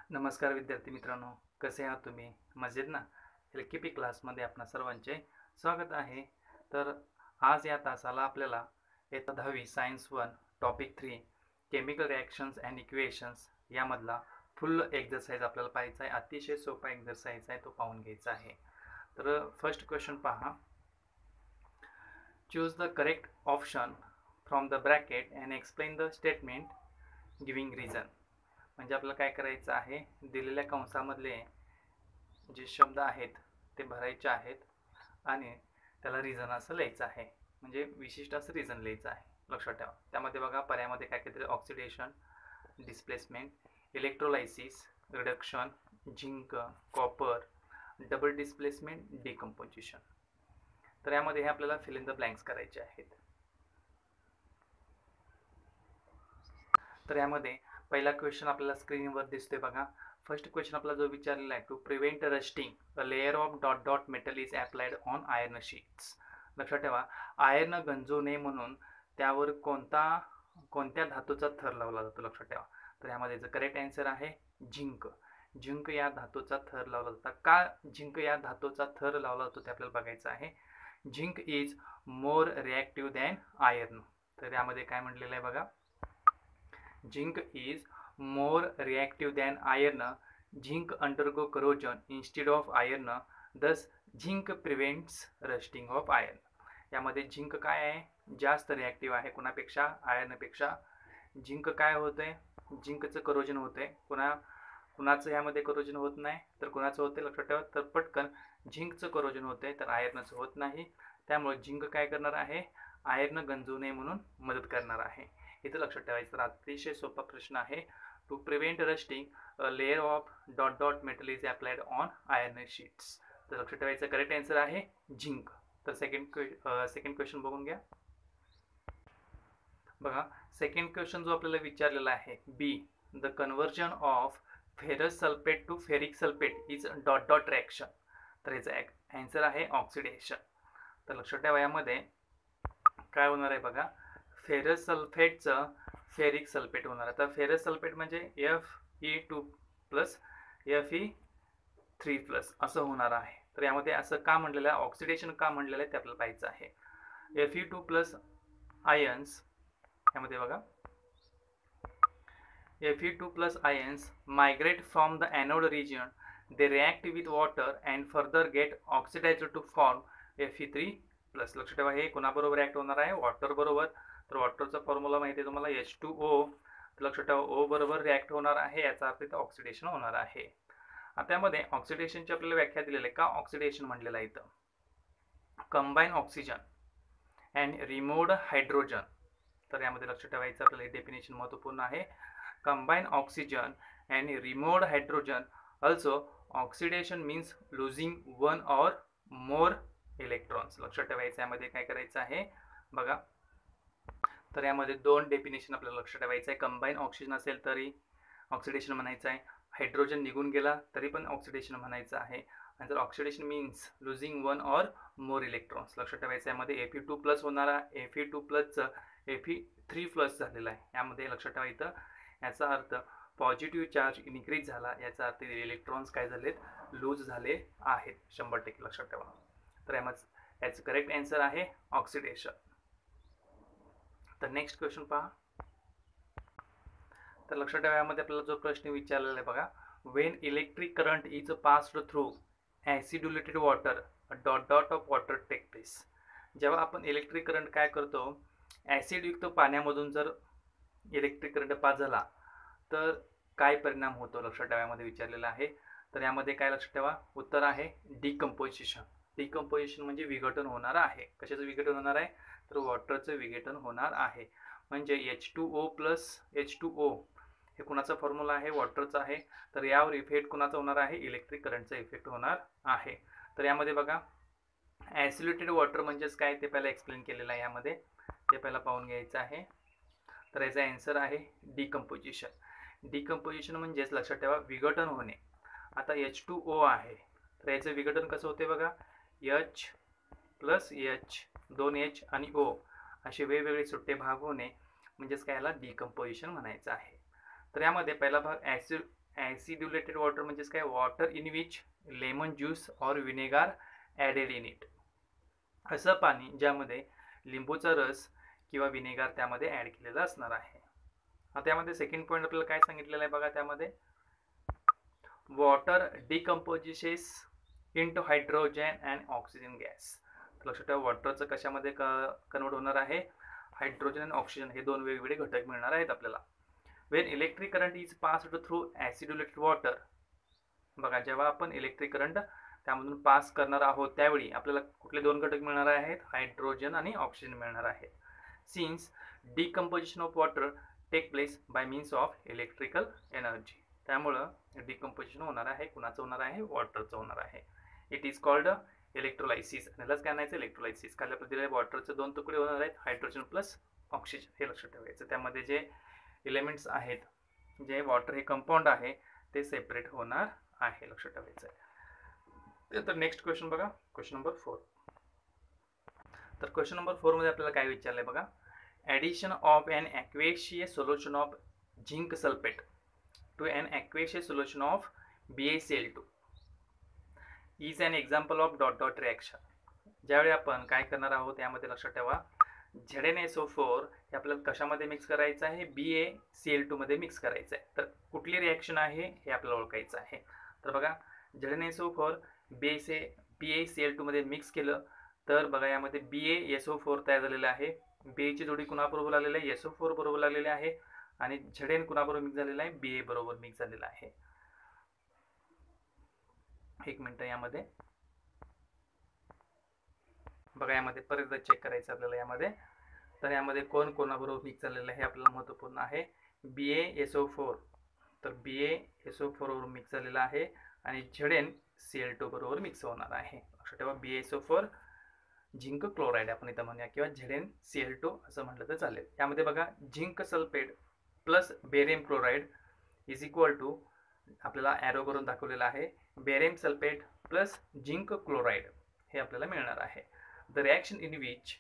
नमस्कार विद्यार्थी मित्रांनो, कसे आहात तुम्ही? मजेत ना? एल-के-पी क्लासमध्ये आपणा सर्वांचे स्वागत आहे. तर आज या तासाला आपल्याला इयत्ता 10वी science 1 topic 3 chemical reactions and equations यामधला फुल एक्झरसाइज आपल्याला पाहायचा आहे. अतिशय सोपा एक्झरसाइज आहे, तो पाहून घ्यायचा आहे. तर फर्स्ट क्वेश्चन पहा. Choose the correct option from the bracket and explain the statement giving reason. म्हणजे आपल्याला काय करायचं आहे, दिलेल्या कंसामधले जे शब्द आहेत ते भरायचे आहेत आणि त्याला रिझन असं लिहायचं आहे. म्हणजे विशिष्ट असं रिझन लिहायचं आहे. लक्षात ठेवा. त्यामध्ये बघा पर्यायामध्ये काय केलं, oxidation, displacement, electrolysis, reduction, zinc, copper, double displacement, decomposition. तर यामध्ये हे आपल्याला फिल इन द ब्लँक्स करायचे आहेत. तर यामध्ये पहिला क्वेश्चन आपल्याला स्क्रीनवर दिसतोय बघा. फर्स्ट क्वेश्चन आपला जो विचारलेला आहे, to prevent rusting a layer of dot dot metal is applied on iron sheets. लक्षात ठेवा, आयर्न गंजू नये म्हणून त्यावर कोणत्या धातूचा थर लावला जातो. लक्षात ठेवा. तर यामध्ये जो करेक्ट आन्सर आहे झिंक. झिंक या धातूचा थर लावला जातो. का झिंक या धातूचा थर लावला जातो ते आपल्याला बघायचं आहे. Zinc is more reactive than iron. तर यामध्ये काय म्हटलेलं आहे बघा, Zinc is more reactive than iron. Zinc undergo corrosion instead of iron. Thus, zinc prevents rusting of iron. यामध्ये झिंक काय आहे, जास्त रिॲक्टिव्ह आहे कुणापेक्षा, आयर्नपेक्षा. झिंक काय होतंय, झिंकचं करोजन होतंय. कुणाचं यामध्ये करोजन होत नाही, तर कुणाचं होते लक्षात ठेवा. तर पटकन झिंकचं करोजन होतंय तर आयर्नचं होत नाही. त्यामुळे झिंक काय करणार आहे, आयर्न गंजू नये म्हणून मदत करणार आहे. इथं लक्षात ठेवायचं. तर अतिशय सोपा प्रश्न आहे. To prevent rusting a layer of dot dot metal is applied on iron sheets. तर लक्षात ठेवायचं करेक्ट आन्सर आहे झिंक. तर सेकंड क्वेश्चन बघून घ्या. बघा, सेकंड क्वेश्चन जो आपल्याला विचारलेला आहे, B the conversion of ferrous sulphate to ferric sulphate is dot dot reaction. तर याचा आन्सर आहे ऑक्सिडेशन. तर लक्षात ठेवा, यामध्ये काय होणार आहे बघा, फेरस सल्फेटचं फेरिक सल्फेट होणार. आता फेरस सल्फेट म्हणजे Fe2 प्लस Fe3 असं होणार आहे. तर यामध्ये असं का म्हटलेलं आहे, ऑक्सिडेशन का म्हटलेलं आहे ते आपल्याला पाहायचं आहे. Fe2 प्लस आयन्स, यामध्ये बघा Fe2 plus ions migrate from the anode region, they react with water and further get oxidised to form Fe3 plus. लक्षात ठेवा, हे कोणाबरोबर रिॲक्ट होणार आहे, वॉटर बरोबर. तर वॉटरचा फॉर्म्युला माहिती आहे तुम्हाला, H2O. तर लक्षात ठेवा, O बरोबर रिॲक्ट होणार आहे, याचा अर्थ इथं ऑक्सिडेशन होणार आहे. आता यामध्ये ऑक्सिडेशनची आपल्याला व्याख्या दिलेली आहे. का ऑक्सिडेशन म्हणलेलं आहे इथं, combine oxygen and removed hydrogen. तर यामध्ये लक्षात ठेवायचं आपल्याला हे डेफिनेशन महत्त्वपूर्ण आहे. Combine oxygen and removed hydrogen. Also oxidation means losing one or more electrons. लक्षात ठेवायचं, यामध्ये काय करायचं आहे बघा. तर यामध्ये दोन डेफिनेशन आपल्याला लक्षात ठेवायचं आहे. कंबाईन ऑक्सिजन असेल तरी ऑक्सिडेशन म्हणायचं आहे, हायड्रोजन निघून गेला तरी पण ऑक्सिडेशन म्हणायचं आहे. आणि जर oxidation means losing one or more electrons. लक्षात ठेवायचं, यामध्ये Fe2 प्लस होणारा Fe2 प्लसचं Fe3 प्लस झालेला आहे. यामध्ये लक्षात ठेवायचं, याचा अर्थ पॉझिटिव्ह चार्ज इन्क्रीज झाला, याचा अर्थ इलेक्ट्रॉन्स काय झालेत, लूज झाले आहेत 100%. लक्षात ठेवा. तर याचं करेक्ट आन्सर आहे ऑक्सिडेशन. तर नेक्स्ट क्वेश्चन पहा. तर लक्षात ठेवा, यामध्ये आपल्याला जो प्रश्न विचारलेला आहे बघा, when electric current is passed through acidulated water dot dot of water take place. जेव्हा आपण इलेक्ट्रिक करंट काय करतो, ॲसिडयुक्त पाण्यामधून जर इलेक्ट्रिक करंट पास झाला तर काय परिणाम होतो, लक्षात ठेवा, यामध्ये विचारलेलं आहे. तर यामध्ये काय लक्षात ठेवा, उत्तर आहे डिकम्पोजिशन. डिकम्पोजिशन म्हणजे विघटन होणार आहे. कशाचं विघटन होणार आहे, तर वॉटरचं विघटन होणार आहे. म्हणजे H2O प्लस H2O हे कुणाचा फॉर्म्युला आहे, वॉटरचा आहे. तर यावर इफेक्ट कुणाचा होणार आहे, इलेक्ट्रिक करंटचा इफेक्ट होणार आहे. तर यामध्ये बघा, ॲसिड्युलेटेड वॉटर म्हणजेच काय ते पहिला एक्सप्लेन केलेलं आहे, यामध्ये ते पहिला पाहून घ्यायचं आहे. तर याचा आन्सर आहे डिकम्पोजिशन. डिकम्पोजिशन म्हणजेच लक्षात ठेवा विघटन होणे. आता H2O आहे, तर याचं विघटन कसं होते बघा, H प्लस H, 2H आणि O असे वेगवेगळे सुट्टे भाग होणे, म्हणजेच काय, याला डिकम्पोजिशन म्हणायचं आहे. तर यामध्ये पहिला भाग ॲसिड्युलेटेड वॉटर म्हणजेच काय, water in which lemon juice और विनेगार ॲडेड इन इट, असं पाणी ज्यामध्ये लिंबूचा रस किंवा विनेगार त्यामध्ये ॲड केलेला असणार आहे. आता त्यामध्ये सेकंड पॉईंट आपल्याला काय सांगितलेलं आहे बघा, त्यामध्ये water decomposes into hydrogen and oxygen gas. लक्षात ठेवा, वॉटरचं कशामध्ये कन्वर्ट होणार आहे, हायड्रोजन आणि ऑक्सिजन हे दोन वेगवेगळे घटक मिळणार आहेत आपल्याला. When electric current is passed through acidulated water, बघा जेव्हा आपण इलेक्ट्रिक करंट त्यामधून पास करणार आहोत त्यावेळी आपल्याला कुठले दोन घटक मिळणार आहेत, हायड्रोजन आणि ऑक्सिजन मिळणार आहेत. Since decomposition of water take place by means of electrical energy, त्यामुळं डिकम्पोजिशन होणार आहे, कुणाचं होणार आहे, वॉटरचं होणार आहे. It is called electrolysis. यालाच काय म्हणायचं, इलेक्ट्रोलायसिस. खाली आपल्याला दिलेलं वॉटरचे दोन तुकडे होणार आहेत, हायड्रोजन प्लस ऑक्सिजन, हे लक्षात ठेवायचं. त्यामध्ये जे एलिमेंट्स आहेत, जे वॉटर हे कंपाऊंड आहे ते सेपरेट होणार आहे, लक्षात ठेवायचं आहे. तर नेक्स्ट क्वेश्चन बघा, क्वेश्चन नंबर 4. तर क्वेश्चन नंबर 4 मध्ये आपल्याला काय विचारलंय बघा, addition of an aqueous solution of zinc sulphate to an aqueous solution of BaCl2 is an example of dot dot reaction. ज्यावेळी आपण काय करणार आहोत यामध्ये लक्षात ठेवा, ZnSO4 हे आपल्याला कशामध्ये मिक्स करायचं आहे, BaCl2 मध्ये मिक्स करायचं आहे. तर कुठली रिॲक्शन आहे हे आपल्याला ओळखायचं आहे. तर बघा, ZnSO4 BaCl2 मध्ये मिक्स केलं तर बघा यामध्ये BaSO4 तयार झालेलं आहे. Ba ची जोडी कुणाबरोबर आलेली आहे, SO4 बरोबर आलेली आहे, आणि Zn कुणाबरोबर मिक्स झालेला आहे, Ba बरोबर मिक्स झालेला आहे. एक मिनिट, यामध्ये बघा, यामध्ये परत चेक करायचं आपल्याला यामध्ये. तर यामध्ये कोण कोणाबरोबर मिक्स झालेलं आहे आपल्याला महत्त्वपूर्ण आहे, BaSO4. तर BaSO4 बरोबर मिक्स झालेला आहे आणि ZnCl2 बरोबर मिक्स होणार आहे. लक्षात ठेवा, BaSO4 झिंक क्लोराईड आपण इथं म्हणूया किंवा ZnCl2 असं म्हटलं तर चालेल. यामध्ये बघा, zinc sulphate plus barium chloride is equal to, आपल्याला ॲरो करून दाखवलेला आहे, barium sulphate plus zinc chloride हे आपल्याला मिळणार आहे. The reaction in which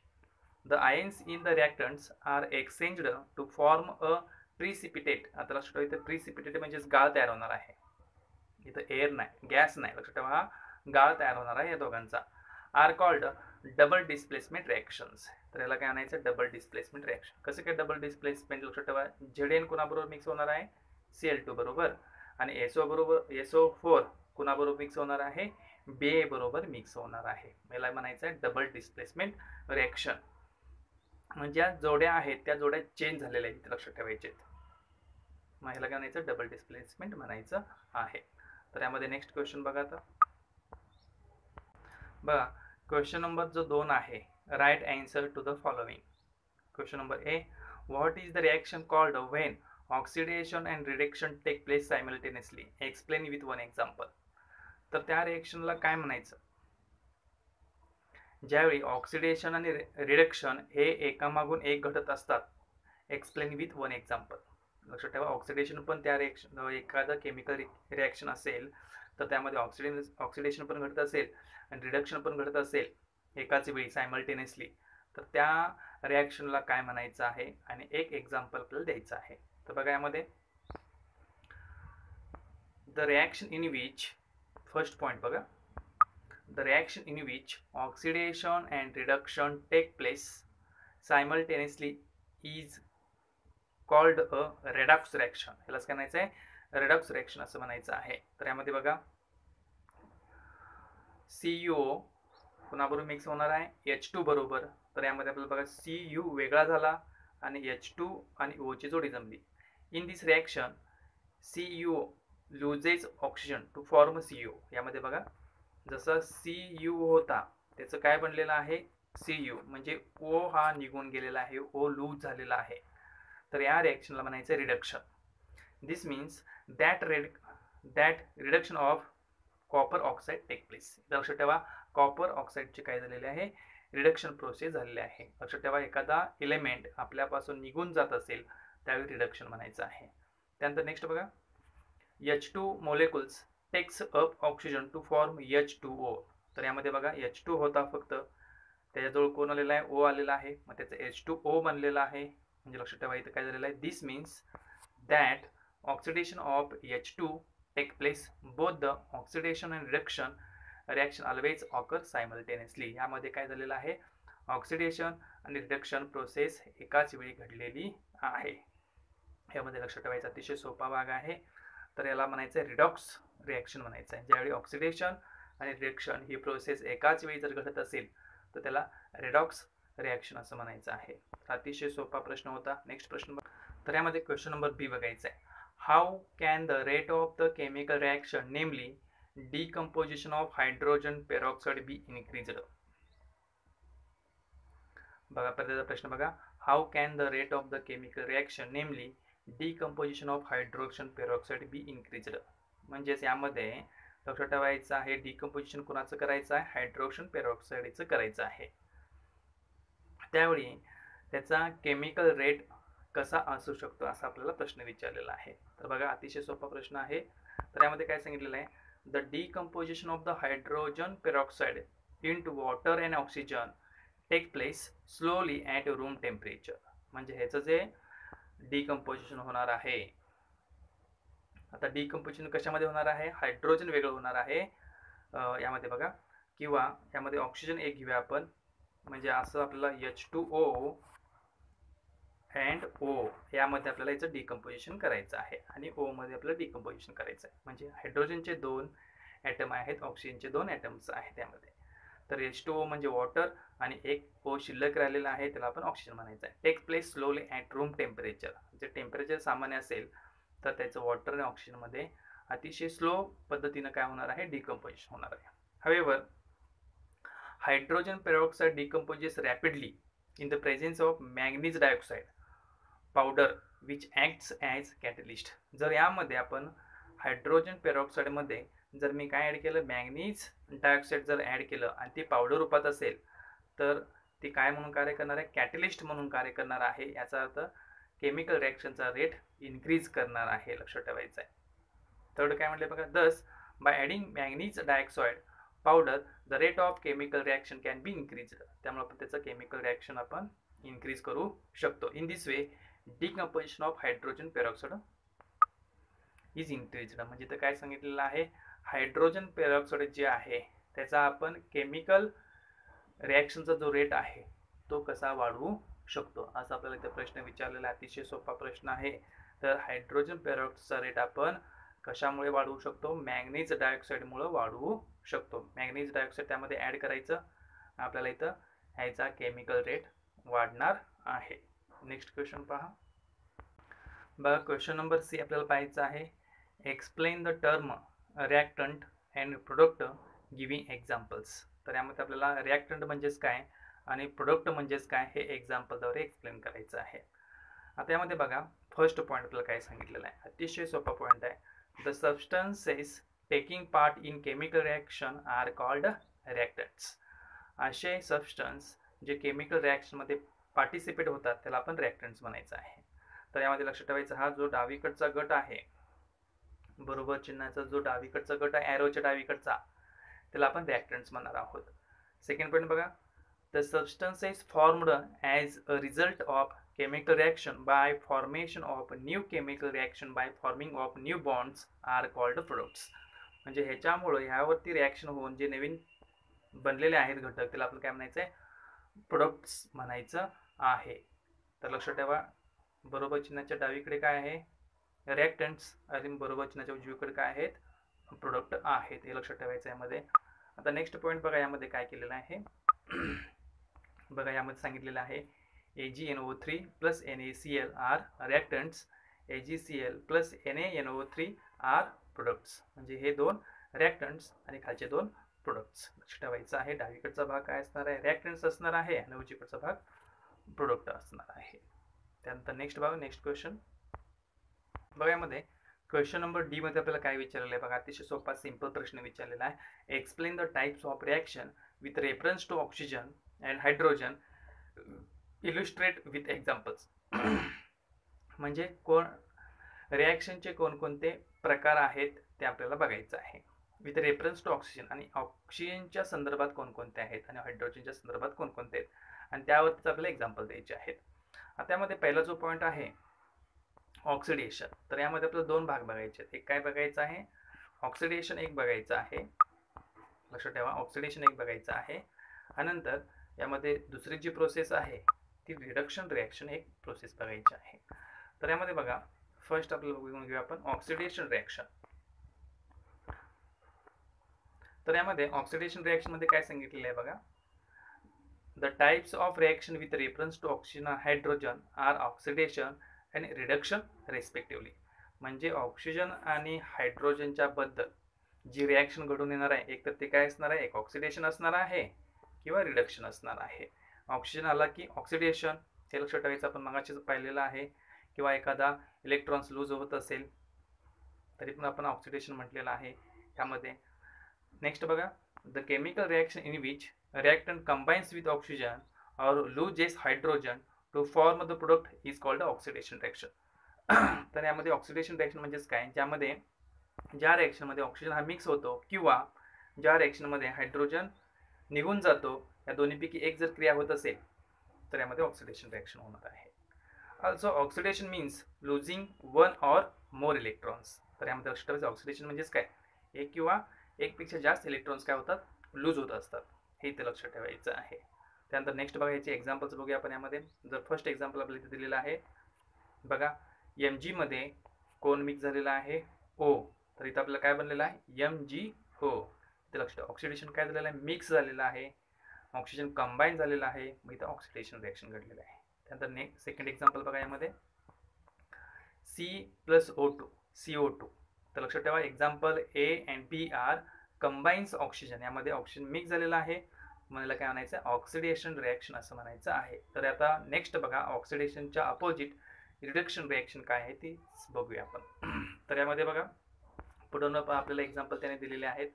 the ions in the reactants are exchanged to form a precipitate. आता लक्षात ठेवा, इथं प्रिसिपिटेट म्हणजेच गाळ तयार होणार आहे, इथं एअर नाही, गॅस नाही. लक्षात ठेवा, हा गाळ तयार होणार आहे या दोघांचा. Are called double displacement reactions. तर याला काय आणायचं, डबल डिस्प्लेसमेंट रिॲक्शन. कसं काय डबल डिस्प्लेसमेंट, लक्षात ठेवा, Zn कुणाबरोबर मिक्स होणार आहे, Cl2 बरोबर, आणि SO4 कुणाबरोबर मिक्स होणार आहे, Ba बरोबर मिक्स होणार आहे. याला म्हणायचं आहे डबल डिस्प्लेसमेंट रिॲक्शन. म्हणजे ज्या जोड्या आहेत त्या जोड्या चेंज झालेल्या आहेत, लक्षात ठेवायचे. मग ह्याला काय म्हणायचं, डबल डिस्प्लेसमेंट म्हणायचं आहे. तर यामध्ये नेक्स्ट क्वेश्चन बघा. आता बघा, क्वेश्चन नंबर जो 2 आहे, write answer to the following. Question number A, what is the reaction called when oxidation and reduction take place simultaneously, explain with one example. तर त्या रिॲक्शनला काय म्हणायचं, ज्यावेळी ऑक्सिडेशन आणि रिडक्शन हे एकामागून एक घडत असतात, एक्सप्लेन विथ वन एक्झाम्पल. लक्षात ठेवा, ऑक्सिडेशन पण त्या रिॲक्शन, एखादं केमिकल रिॲक्शन असेल तर त्यामध्ये ऑक्सिडेशन पण घडत असेल आणि रिडक्शन पण घडत असेल एकाच वेळी सायमल्टेनियसली, तर त्या रिॲक्शनला काय म्हणायचं आहे आणि एक एक्झाम्पल आपल्याला द्यायचं आहे. तर बघा, यामध्ये the reaction in which, first point बघा, the reaction in which oxidation and reduction take place simultaneously is called a redox reaction. ह्यालाच काय म्हणायचं आहे, redox reaction असं म्हणायचं आहे. तर यामध्ये बघा, CuO कुणाबरोबर मिक्स होणार आहे, H2 बरोबर. तर यामध्ये आपल्याला बघा, Cu वेगळा झाला आणि H2 आणि O ची जोडी जमली. In this reaction CuO loses oxygen to form Cu. यामध्ये बघा, जसं Cu होता त्याचं काय बनलेलं आहे, Cu, म्हणजे O हा निघून गेलेला आहे, O लूज झालेला आहे. तर या रिॲक्शनला म्हणायचं reduction. This means that reduction of copper oxide take place. लक्षात ठेवा, कॉपर ऑक्साईडचे काय झालेले आहे, रिडक्शन प्रोसेस झालेले आहे. लक्षात ठेवा, एखादा एलिमेंट आपल्यापासून निघून जात असेल त्यावेळी रिडक्शन म्हणायचं आहे. त्यानंतर नेक्स्ट बघा, H2 molecules takes up oxygen to form H2O. तर यामध्ये बघा, H2 होता फक्त, त्याच्याजवळ कोण आलेला आहे, O आलेला आहे, मग त्याचं H2O बनलेला आहे. म्हणजे लक्षात ठेवा, इथं काय झालेलं आहे, this means that oxidation of H2 take place. Both the oxidation and reaction always occur simultaneously. यामध्ये काय झालेलं आहे, ऑक्सिडेशन आणि रिडक्शन प्रोसेस एकाच वेळी घडलेली आहे. यामध्ये लक्षात ठेवायचा अतिशय सोपा भाग आहे. तर याला म्हणायचं आहे रिडॉक्स रिॲक्शन म्हणायचं आहे. ज्यावेळी ऑक्सिडेशन आणि रिडक्शन ही प्रोसेस एकाच वेळी जर घडत असेल तर त्याला रिडॉक्स रिॲक्शन असं म्हणायचं आहे. अतिशय सोपा प्रश्न होता. नेक्स्ट प्रश्न बघा. तर यामध्ये क्वेश्चन नंबर बी बघायचा आहे. How can the rate of the chemical reaction namely decomposition of hydrogen peroxide be increased. बघा पहिल्याचा प्रश्न बघा. How can the rate of the chemical reaction namely decomposition of hydrogen peroxide be increased. म्हणजेच यामध्ये लक्षात ठेवायचं आहे डिकम्पोजिशन कोणाचं करायचं आहे, हायड्रोजन पेरॉक्साइडचं करायचं आहे. त्यावेळी त्याचा केमिकल रेट कसा असू शकतो असा आपल्याला प्रश्न विचारलेला आहे. तर बघा अतिशय सोपा प्रश्न आहे. तर यामध्ये काय सांगितलेलं आहे, the decomposition of the hydrogen peroxide into water and oxygen take place slowly at room temperature. म्हणजे ह्याचं जे डिकम्पोजिशन होणार आहे, आता डिकम्पोजिशन कशामध्ये होणार आहे, हायड्रोजन वेगळं होणार आहे यामध्ये बघा, किंवा यामध्ये ऑक्सिजन एक घेऊया आपण. म्हणजे असं आपल्याला H2O अँड O यामध्ये आपल्याला याचं डिकम्पोजिशन करायचं आहे आणि O मध्ये आपल्याला डिकम्पोजिशन करायचं आहे. म्हणजे हायड्रोजनचे 2 ॲटम आहेत, ऑक्सिजनचे 2 ॲटम्स आहेत त्यामध्ये. तर H2O म्हणजे वॉटर आणि एक O शिल्लक राहिलेला आहे त्याला आपण ऑक्सिजन म्हणायचं आहे. Take place slowly at room temperature. जे टेम्परेचर सामान्य असेल तर त्याचं वॉटर आणि ऑक्सिजनमध्ये अतिशय स्लो पद्धतीनं काय होणार आहे, डिकम्पोजिशन होणार आहे. However hydrogen peroxide decomposes rapidly in the presence of manganese dioxide powder which acts as catalyst. जर यामध्ये आपण हायड्रोजन पेरॉक्साइड मध्ये जर मी काय ॲड केलं, मॅंगनीज डायऑक्साईड जर ॲड केलं आणि ती पावडर रूपात असेल तर ती काय म्हणून कार्य करणार आहे, कॅटलिस्ट म्हणून कार्य करणार आहे. याचा अर्थ केमिकल रिॲक्शनचा रेट इन्क्रीज करणार आहे, लक्षात ठेवायचं आहे. थर्ड काय म्हटले बघा, दस bye adding manganese dioxide powder the rate of chemical reaction can be increased. त्यामुळे आपण त्याचं केमिकल रिॲक्शन आपण इन्क्रीज करू शकतो. In this way decomposition of hydrogen peroxide is increased. म्हणजे तर काय सांगितलेलं आहे, हायड्रोजन पेरॉक्साइड जे आहे त्याचा आपण केमिकल रिॲक्शनचा जो रेट आहे तो कसा वाढवू शकतो असा आपल्याला इथे प्रश्न विचारलेला. अतिशय सोपा प्रश्न आहे. तर हायड्रोजन पेरॉक्साइडचा रेट आपण कशामुळे वाढवू शकतो, मॅंगनीज डायऑक्साईडमुळे वाढवू शकतो. मॅंगनीज डायऑक्साईड त्यामध्ये ॲड करायचं, आपल्याला इथं ह्याचा केमिकल रेट वाढणार आहे. नेक्स्ट क्वेश्चन पहा. बघा क्वेश्चन नंबर सी आपल्याला पाहायचं आहे. Explain the term reactant and product giving examples. तर यामध्ये आपल्याला रिॲक्टंट म्हणजेच काय आणि प्रोडक्ट म्हणजेच काय हे एक्झाम्पलद्वारे एक्सप्लेन करायचं आहे. आता यामध्ये बघा फर्स्ट पॉईंट आपल्याला काय सांगितलेलं आहे, अतिशय सोपा पॉईंट आहे. The substances taking part in chemical reaction are called reactants. असे सबस्टन्स जे केमिकल रिॲक्शनमध्ये पार्टिसिपेट होतात त्याला आपण रिॲक्टंट्स म्हणायचं आहे. तर यामध्ये लक्षात ठेवायचं, हा जो डावीकडचा गट आहे, बरोबर चिन्हाचा जो डावीकडचा गट आहे ॲरोच्या डावीकडचा, त्याला आपण रिॲक्टंट्स म्हणणार आहोत. सेकंड पॉईंट बघा, the substances formed as a result of chemical reaction by formation of new chemical reaction by forming of new bonds are called products. म्हणजे ह्याच्यामुळे ह्यावरती रिॲक्शन होऊन जे नवीन बनलेले आहेत घटक त्याला आपण काय म्हणायचं आहे, प्रोडक्ट्स म्हणायचं आहे. तर लक्षात ठेवा, बरोबर चिन्हाच्या डावीकडे काय आहे, रिॲक्टंट्स आणि बरोबर चिन्हाच्या उजवीकडे काय आहेत, प्रोडक्ट आहेत. हे लक्षात ठेवायचं यामध्ये. आता नेक्स्ट पॉईंट बघा, यामध्ये काय केलेलं आहे बघा, यामध्ये सांगितलेलं आहे AgNO3 plus NaCl are reactants, AgCl plus NaNO3 are products. म्हणजे हे दोन रिॲक्टंट्स आणि खालचे दोन प्रोडक्ट्स. लक्षात ठेवायचं आहे. डावीकडचा भाग काय असणार आहे, रिॲक्टंट्स असणार आहे आणि उजवीकडचा भाग प्रोडक्ट असणार आहे. त्यानंतर नेक्स्ट भाग, नेक्स्ट क्वेश्चन बघा. यामध्ये क्वेश्चन नंबर डी मध्ये आपल्याला काय विचारलेलं आहे बघा, अतिशय सोपा सिंपल प्रश्न विचारलेला आहे. Explain the types of reaction with reference to oxygen and hydrogen, illustrate with examples. म्हणजे कोण रिॲक्शनचे कोणकोणते प्रकार आहेत ते आपल्याला बघायचं आहे. विथ रेफरन्स टू ऑक्सिजन, आणि ऑक्सिजनच्या संदर्भात कोणकोणते आहेत आणि हायड्रोजनच्या संदर्भात कोणकोणते आहेत आणि त्यावरतीच आपल्याला एक्झाम्पल द्यायचे आहेत. आता त्यामध्ये पहिला जो पॉईंट आहे ऑक्सिडेशन. तर यामध्ये आपल्याला दोन भाग बघायचे आहेत. एक काय बघायचं आहे, ऑक्सिडेशन एक बघायचं आहे, लक्षात ठेवा ऑक्सिडेशन एक बघायचं आहे. आणि नंतर यामध्ये दुसरी जी प्रोसेस आहे ती रिडक्शन रिॲक्शन एक प्रोसेस बघायची आहे. तर यामध्ये बघा फर्स्ट आपल्याला बघून घेऊया आपण ऑक्सिडेशन रिॲक्शन. तर यामध्ये ऑक्सिडेशन रिॲक्शन मध्ये काय सांगितलेलं आहे बघा, the types of reaction with reference to oxygen hydrogen are oxidation and reduction respectively. म्हणजे ऑक्सिजन आणि हायड्रोजनच्या बद्दल जी रिॲक्शन घडून येणार आहे एक तर ते काय असणार आहे, एक ऑक्सिडेशन असणार आहे किंवा रिडक्शन असणार आहे. ऑक्सिजन आला की ऑक्सिडेशन हे लक्षात ठेवायचं, आपण मगाशीच पाहिलेलं आहे, किंवा एखादा इलेक्ट्रॉन्स लूज होत असेल तरी पण आपण ऑक्सिडेशन म्हटलेलं आहे त्यामध्ये. नेक्स्ट बघा, the chemical reaction in which reactant combines with oxygen or loses hydrogen to form the product is called oxidation reaction. तर यामध्ये ऑक्सिडेशन रिॲक्शन म्हणजेच काय, ज्यामध्ये ज्या रिॲक्शन मध्ये ऑक्सिजन हा मिक्स होतो किंवा ज्या रिॲक्शन मध्ये हायड्रोजन निघून जातो, या दोन्हीपैकी एक जर क्रिया होत असेल तर यामध्ये ऑक्सिडेशन रिॲक्शन होणार आहे. Also oxidation means losing one or more electrons. तर यामध्ये लक्षात ठेवायचं ऑक्सिडेशन म्हणजेच काय, एक किंवा एकपेक्षा जास्त इलेक्ट्रॉन्स काय होतात, लूज होत असतात, हे इथे लक्षात ठेवायचं आहे. त्यानंतर नेक्स्ट बघायचे एक्झाम्पल्स बघूया आपण. यामध्ये जर फर्स्ट एक्झाम्पल आपल्याला इथे दिलेलं आहे बघा, Mg मध्ये कोण मिक्स झालेला आहे, O. तर इथं आपल्याला काय बनलेलं आहे, MgO. इथे लक्षात ऑक्सिडेशन काय झालेलं आहे, मिक्स झालेलं आहे, ऑक्सिजन कंबाईन झालेला आहे, मग इथं ऑक्सिडेशन रिॲक्शन घडलेलं आहे. त्यानंतर नेक्स्ट सेकंड एक्झाम्पल बघा, यामध्ये C+O2 CO2. तर लक्षात ठेवा example A and B are combines oxygen. यामध्ये ऑक्सिजन मिक्स झालेला आहे, मला काय म्हणायचं, ऑक्सिडेशन रिॲक्शन असं म्हणायचं आहे. तर आता नेक्स्ट बघा, ऑक्सिडेशनच्या अपोजिट रिडक्शन रिॲक्शन काय आहे ती बघूया आपण. तर यामध्ये बघा पुढून आपल्याला एक्झाम्पल त्याने दिलेले आहेत,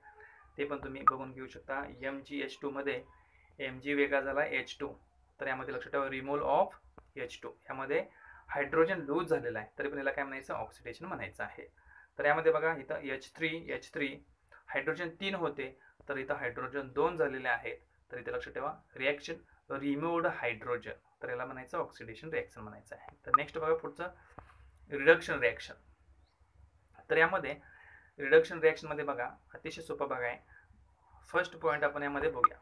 ते पण तुम्ही बघून घेऊ शकता. MgH2 मध्ये Mg वेगळा झाला H2. तर यामध्ये लक्षात ठेवा रिमूव्हल ऑफ H2, यामध्ये हायड्रोजन लूज झालेला आहे, तरी पण याला काय म्हणायचं, ऑक्सिडेशन म्हणायचं आहे. तर यामध्ये बघा इथं H3 हायड्रोजन 3 होते, तर इथं हायड्रोजन 2 झालेले आहेत, तर इथे लक्षात ठेवा रिॲक्शन रिमूव्ड हायड्रोजन, तर याला म्हणायचं ऑक्सिडेशन रिॲक्शन म्हणायचं आहे. तर नेक्स्ट बघा पुढचं रिडक्शन रिॲक्शन. तर यामध्ये रिडक्शन रिॲक्शन मध्ये बघा अतिशय सोपा भाग आहे. फर्स्ट पॉईंट आपण यामध्ये बघूया,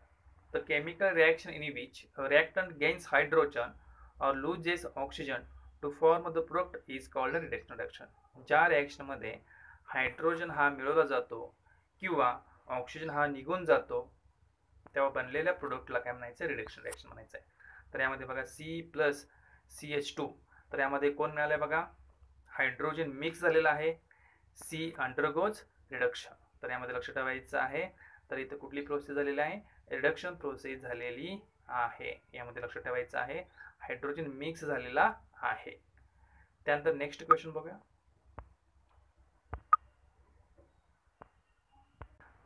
the chemical reaction in which reactant gains hydrogen और loses oxygen to form the product is called reduction reaction. ज्या रिॲक्शन मध्ये हायड्रोजन हा मिळवला जातो किंवा ऑक्सिजन हा निघून जातो तेव्हा बनलेल्या प्रोडक्टला काय म्हणायचं, रिडक्शन रिॲक्शन म्हणायचं आहे. तर यामध्ये बघा C+CH2. तर यामध्ये कोण मिळालंय बघा, हायड्रोजन मिक्स झालेला आहे, C अंडरगोज रिडक्शन. तर यामध्ये लक्षात ठेवायचं आहे, तर इथे कुठली प्रोसेस झालेली आहे, रिडक्शन प्रोसेस झालेली आहे. यामध्ये लक्षात ठेवायचं आहे हायड्रोजन मिक्स झालेला आहे. त्यानंतर नेक्स्ट क्वेश्चन बघूया.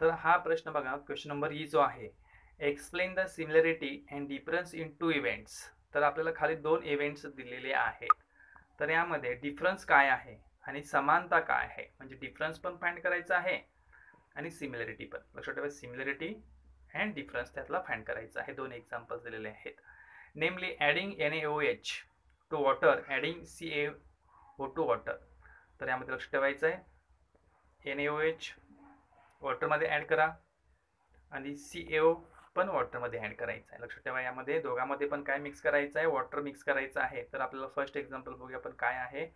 तर हा प्रश्न बघा, क्वेश्चन नंबर ई जो आहे, explain the similarity and difference in two events. तर आपल्याला खाली दोन इव्हेंट्स दिलेले आहेत, तर यामध्ये डिफरन्स काय आहे आणि समानता काय आहे, म्हणजे डिफरन्स पण फाइंड करायचा आहे आणि सिमिलरिटी पण. लक्षात ठेवा सिमिलरिटी अँड डिफरन्स त्यातला फाइंड करायचा आहे. दोन एक्झाम्पल्स दिलेले आहेत, namely adding NaOH to water, adding CaO2 water. तर यामध्ये लक्षात ठेवायचं आहे NaOH वॉटरमध्ये ॲड करा आणि CaO पण वॉटरमध्ये ॲड करायचं आहे. लक्षात ठेवा यामध्ये दोघांमध्ये पण काय मिक्स करायचं आहे, वॉटर मिक्स करायचं आहे. तर आपल्याला फर्स्ट एक्झाम्पल बघूया आपण काय आहे.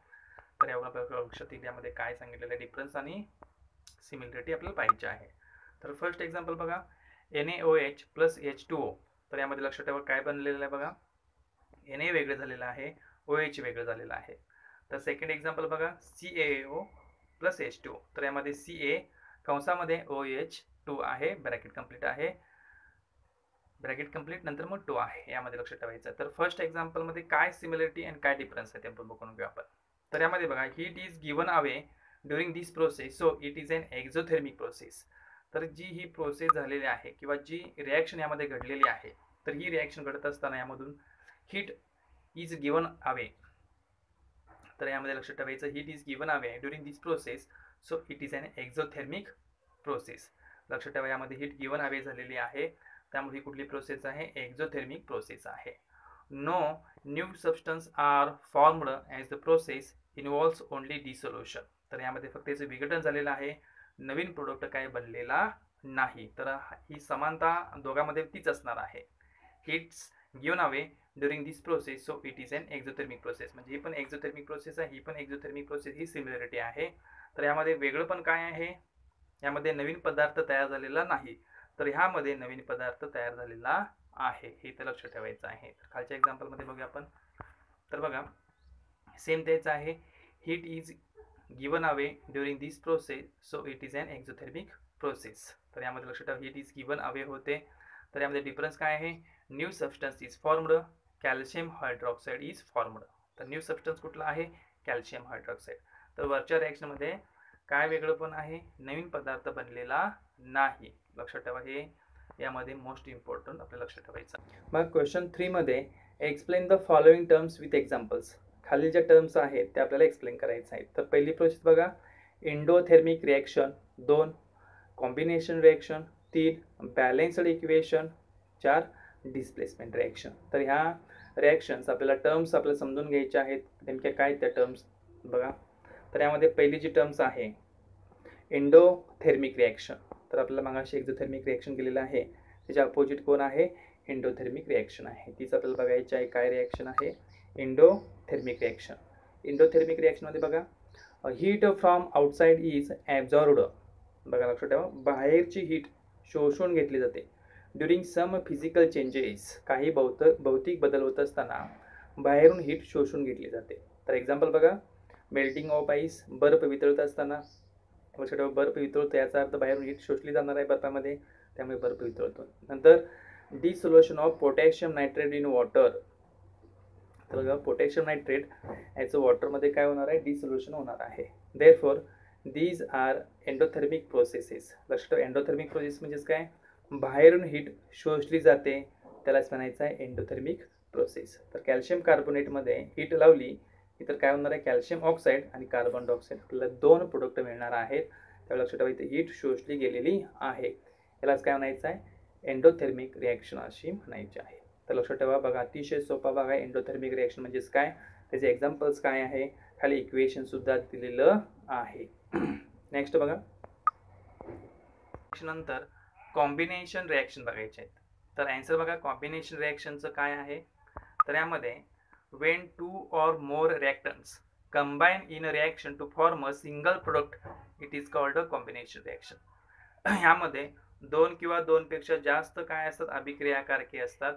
तर यावर आपल्याला लक्षात येईल यामध्ये काय सांगितलेलं आहे, डिफरन्स आणि सिमिलरिटी आपल्याला पाहिजे आहे. तर फर्स्ट एक्झाम्पल बघा, NaOH प्लस H2O. तर यामध्ये लक्षात ठेवा काय बनलेलं आहे बघा, Na वेगळं झालेलं आहे, OH वेगळं झालेलं आहे. तर सेकंड एक्झाम्पल बघा, CaO प्लस H2O. तर यामध्ये Ca कंसामध्ये OH2 आहे, ब्रॅकेट कंप्लीट आहे, ब्रॅकेट कंप्लीट नंतर मग 2 आहे, यामध्ये लक्षात ठेवायचं. तर फर्स्ट एक्झाम्पल मध्ये काय सिमिलरिटी आणि काय डिफरन्स आहे ते आपण बघून घेऊ आपण. तर यामध्ये बघा, heat is given away during this process, so it is an exothermic process. तर जी ही प्रोसेस झालेली आहे किंवा जी रिॲक्शन यामध्ये घडलेली आहे, तर ही रिॲक्शन घडत असताना यामधून हीट इज गिवन अवे. तर यामध्ये लक्षात ठेवायचं heat is given away during this process, so it is an exothermic process. लक्षात ठेवा यामध्ये हीट गिवन अवे झालेली आहे, त्यामुळे ही कुठली प्रोसेस आहे, एक्झोथर्मिक प्रोसेस आहे. No new substance are formed as the process involves only dissolution. तर यामध्ये फक्त याचं विघटन झालेलं आहे, नवीन प्रोडक्ट काय बनलेला नाही. तर ही समानता दोघांमध्ये तीच असणार आहे. Hits given away during this process, so it is an exothermic process. म्हणजे ही पण एक्झोथर्मिक प्रोसेस आहे, ही पण एक्झोथर्मिक प्रोसेस, ही सिमिलरिटी आहे. तर यामध्ये वेगळं पण काय आहे, यामध्ये नवीन पदार्थ तयार झालेला नाही, तर ह्यामध्ये नवीन पदार्थ तयार झालेला आहे, हे तर लक्ष ठेवायचं आहे. तर खालच्या एक्झाम्पल मध्ये बघूया आपण. तर बघा सेम तेच आहे, heat is given away during this process, so it is an exothermic process. तर यामध्ये लक्ष ठेवा, हीट इज गिवन अवे होते. तर यामध्ये डिफरन्स काय आहे, new substance is formed, calcium hydroxide is formed. तर न्यू सबस्टन्स कुठला आहे, कॅल्शियम हायड्रॉक्साईड. तर वरच्या रिएक्शन मध्ये काय वेगळं पण आहे, नवीन पदार्थ बनलेला नाही. लक्षात ठेवा, हे यामध्ये मोस्ट इम्पॉर्टंट आपल्याला लक्षात ठेवायचं. मग क्वेश्चन 3 मध्ये explain the following terms with examples. खाली ज्या टर्म्स आहेत त्या आपल्याला एक्सप्लेन करायचं आहेत. तर पहिली प्रोसेस बघा, endothermic reaction, 2 combination reaction, 3 balanced equation, 4 displacement reaction. तर ह्या रिएक्शन्स आपल्याला टर्म्स आपल्याला समजून घ्यायच्या आहेत, नेमक्या काय त्या टर्म्स बघा. तर यामध्ये पहिली जी टर्म्स आहे एंडोथर्मिक रिएक्शन, तर आपल्याला मगाशी एक्झोथर्मिक रिएक्शन केलेलं आहे, त्याच्या अपोजिट कोण आहे, एंडोथर्मिक रिएक्शन आहे. तीच आपल्याला बघायची आहे, काय रिएक्शन आहे, एंडोथर्मिक रिएक्शन. एंडोथर्मिक रिएक्शन मध्ये बघा, हीट फ्रॉम आउटसाइड इज ॲब्झॉर्ब्ड. बघा लक्षात ठेवा, बाहेरची हीट शोषून घेतली जाते. ड्युरिंग सम फिजिकल चेंजेस, काही भौतिक बदल होत असताना बाहेरून हीट शोषून घेतली जाते. तर एक्झाम्पल बघा, मेल्टिंग ऑफ आईस, बर्फ वितळत असताना लक्षात ठेवा, बर्फ वितळतो याचा अर्थ बाहेरून हीट शोषली जाणार आहे बर्फामध्ये, त्यामुळे बर्फ वितळतो. नंतर dissolution of potassium nitrate in water. तर बघा, पोटॅशियम नायट्रेट याचं वॉटरमध्ये काय होणार आहे, डिसोल्युशन होणार आहे. Therefore these are endothermic processes. लक्षात ठेवा, एंडोथर्मिक प्रोसेस म्हणजेच काय, बाहेरून हीट शोषली जाते, त्यालाच म्हणायचं आहे एंडोथर्मिक प्रोसेस. तर कॅल्शियम कार्बोनेटमध्ये हीट लावली तर काय होणार आहे, कॅल्शियम ऑक्साईड आणि कार्बन डायऑक्साईड, आपल्याला 2 प्रोडक्ट मिळणार आहेत. त्यावेळी लक्षात ठेवा, इथे हीट शोषली गेलेली आहे, यालाच काय म्हणायचं आहे, एंडोथर्मिक रिएक्शन अशी म्हणायची आहे. तर लक्षात ठेवा, बघा अतिशय सोपा भाग आहे एंडोथर्मिक रिएक्शन म्हणजेच काय, त्याचे एक्झाम्पल्स काय आहे, खाली इक्वेशन सुद्धा दिलेलं आहे. नेक्स्ट बघा, नंतर कॉम्बिनेशन रिएक्शन बघायचे आहेत. तर आन्सर बघा, कॉम्बिनेशन रिएक्शनचं काय आहे, तर यामध्ये when 2 or more reactants combine in a reaction to form a single product, it is called a combination reaction. यामध्ये 2 किंवा 2 पेक्षा जास्त काय असतात, अभिक्रियाकारके असतात,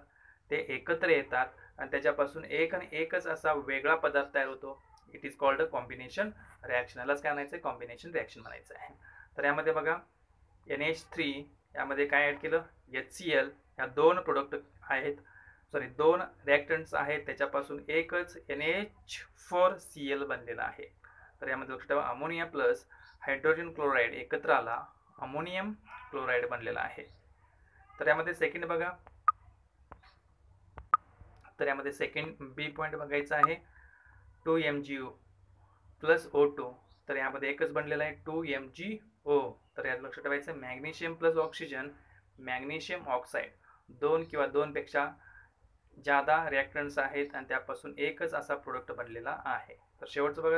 ते एकत्र येतात आणि त्याच्यापासून एक आणि एकच असा वेगळा पदार्थ तयार होतो. It is called a combination reaction. यालाच काय म्हणायचं, कॉम्बिनेशन रिएक्शन म्हणायचं आहे. तर यामध्ये बघा, NH3 यामध्ये काय ऍड केलं, HCl, ह्या 2 प्रोडक्ट आहेत, सॉरी 2 रिएक्टंट्स आहेत, त्याच्यापासून एकच NH4Cl बनलेला आहे. तर यामध्ये लक्षात ठेवा, अमोनिया प्लस हायड्रोजन क्लोराईड एकत्र आला, अमोनियम क्लोराईड बनलेला आहे. तर यामध्ये सेकंड बघा, तर यामध्ये सेकंड बी पॉईंट बघायचा आहे, 2MgO प्लस O2. तर यामध्ये एकच बनलेला आहे 2MgO. तर यात लक्षात ठेवायचं, magnesium plus oxygen, magnesium oxide, 2 किंवा 2 पेक्षा ज्यादा रिएक्टंट्स आहेत आणि त्यापासून एकच असा प्रोडक्ट बनलेला आहे. तर शेवटचं बघा,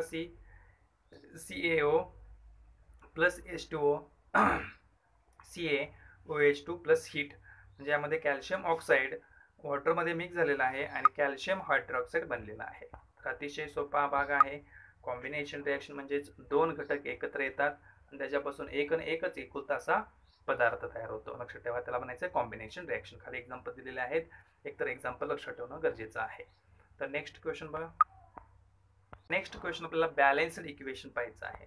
CaO plus H2O CaOH2 plus heat, म्हणजे यामध्ये कॅल्शियम ऑक्साईड वॉटरमध्ये मिक्स झालेला आहे आणि कॅल्शियम हायड्रॉक्साईड बनलेला आहे. तर अतिशय सोपा भाग आहे. कॉम्बिनेशन रिएक्शन म्हणजेच 2 घटक एकत्र येतात आणि त्याच्यापासून एकच एकुलता असा पदार्थ तयार होतो. लक्षात ठेवा, त्याला म्हणायचं कॉम्बिनेशन रिएक्शन. खाली एक्झाम्पल दिलेले आहेत, एकतर एक्झाम्पल लक्षात ठेवणं गरजेचं आहे. तर नेक्स्ट क्वेश्चन बघा, नेक्स्ट क्वेश्चन आपल्याला बॅलन्स्ड इक्वेशन पाहायचं आहे.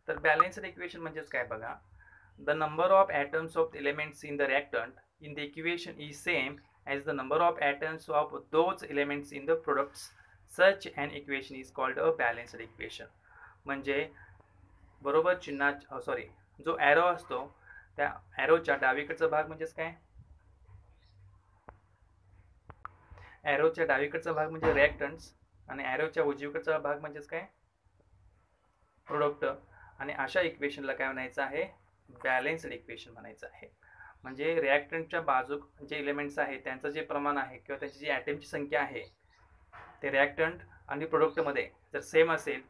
तर बॅलन्स्ड इक्वेशन म्हणजेच काय बघा, the number of atoms of elements in the reactant in the equation is same as the number of atoms of those elements in the products. Such an equation is called a balanced equation. म्हणजे बरोबर चिन्ह, sorry, जो arrow असतो त्या ॲरोच्या डावीकडचा भाग म्हणजेच काय, ॲरोच्या डावीकडचा भाग म्हणजे रिएक्टंट्स आणि ॲरोच्या उजवीकडचा भाग म्हणजेच काय, प्रोडक्ट. आणि अशा इक्वेशनला काय म्हणायचं आहे, बॅलन्स्ड इक्वेशन म्हणायचं आहे. म्हणजे रिएक्टंटच्या बाजू जे एलिमेंट्स आहेत त्यांचं जे प्रमाण आहे किंवा त्याची जी ॲटमची संख्या आहे ते रिएक्टंट आणि प्रोडक्टमध्ये जर सेम असेल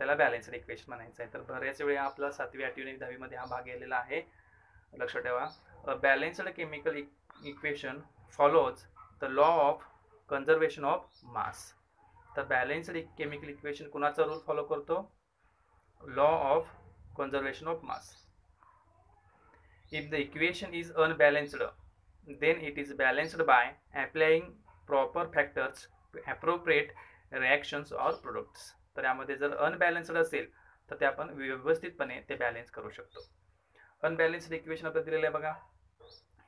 त्याला बॅलन्स्ड इक्वेशन म्हणायचं आहे. तर बऱ्याच वेळा आपला 7वी 8वी आणि 10वी मध्ये हा भाग गेलेला आहे. लक्षात ठेवा, अ balanced chemical equation follows the law of conservation of mass. तर बॅलन्स्ड केमिकल इक्वेशन कुणाचा रूल फॉलो करतो? Law of conservation of mass. If the equation is unbalanced, then it is balanced by applying proper factors to appropriate reactions or products. तर यामध्ये जर unbalanced असेल तर ते आपण व्यवस्थितपणे ते बॅलन्स करू शकतो. अनबॅलन्स्ड इक्वेशन आपल्याला दिलेलं आहे बघा,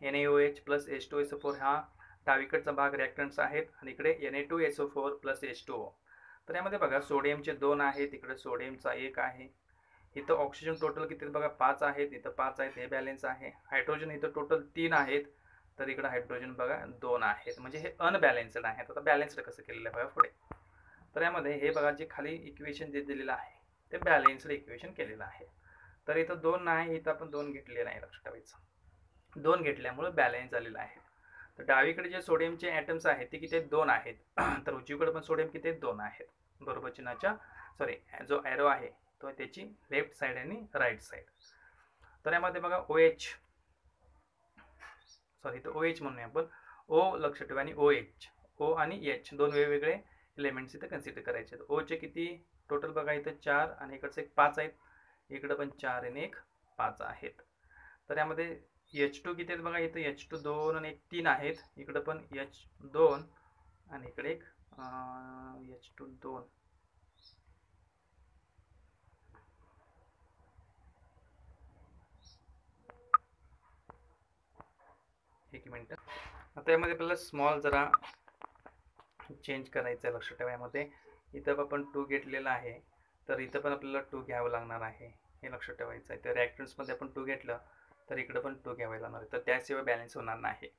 NaOH प्लस H2SO4 हा डावीकडचा भाग रिॲक्टंट्स आहेत आणि इकडे Na2SO4 प्लस H2O. तर यामध्ये बघा सोडियमचे 2 आहेत, इकडे सोडियमचा 1 आहे. इथं ऑक्सिजन टोटल किती बघा 5 आहेत, इथं 5 आहेत, हे बॅलन्स आहे. हायड्रोजन इथं टोटल 3 आहेत, तर इकडे हायड्रोजन बघा 2 आहेत, म्हणजे हे अनबॅलन्स्ड आहे. आता बॅलन्स्ड कसं केलेलं आहे बघा पुढे. तर यामध्ये हे बघा जे खाली इक्वेशन जे दिलेलं आहे ते बॅलन्स्ड इक्वेशन केलेलं आहे. तर इथं 2 नाही, इथं आपण 2 घेतले नाही, लक्षात ठेवायचं. 2 घेतल्यामुळे बॅलन्स झालेलं आहे. तर डावीकडे जे सोडियमचे ॲटम्स आहेत ते किती 2 आहेत, तर उजवीकडे पण सोडियम किती 2 आहेत. बरोबर चिन्हाच्या सॉरी जो ॲरो आहे तो त्याची लेफ्ट साइड आणि राईट साइड. तर यामध्ये बघा OH सॉरी तर OH म्हणूया आपण, O लक्षात ठेवा आणि OH, O आणि H दोन वेगवेगळे एलिमेंट्स इथे कन्सिडर करायचे. O चे किती टोटल बघा इथं 4 आणि इकडचे 5 आहेत, इकडे पण 4 आणि 1 5 आहेत. तर यामध्ये H2 किती आहेत बघा, इथं H2 2 आणि 1 3 आहेत, इकडे पण H2 आणि इकडे एक H2 2. एक मिनिट. आता यामध्ये आपल्याला स्मॉल जरा चेंज करायचं आहे, लक्षात ठेवा. यामध्ये इथं आपण 2 घेतलेला आहे, तर इथं पण आपल्याला 2 घ्यावं लागणार आहे, हे लक्षात ठेवायचं आहे. तर रिॲक्टन्समध्ये आपण 2 घेतलं तर इकडं पण 2 घ्यावं लागणार आहे, तर त्याशिवाय बॅलन्स होणार नाही.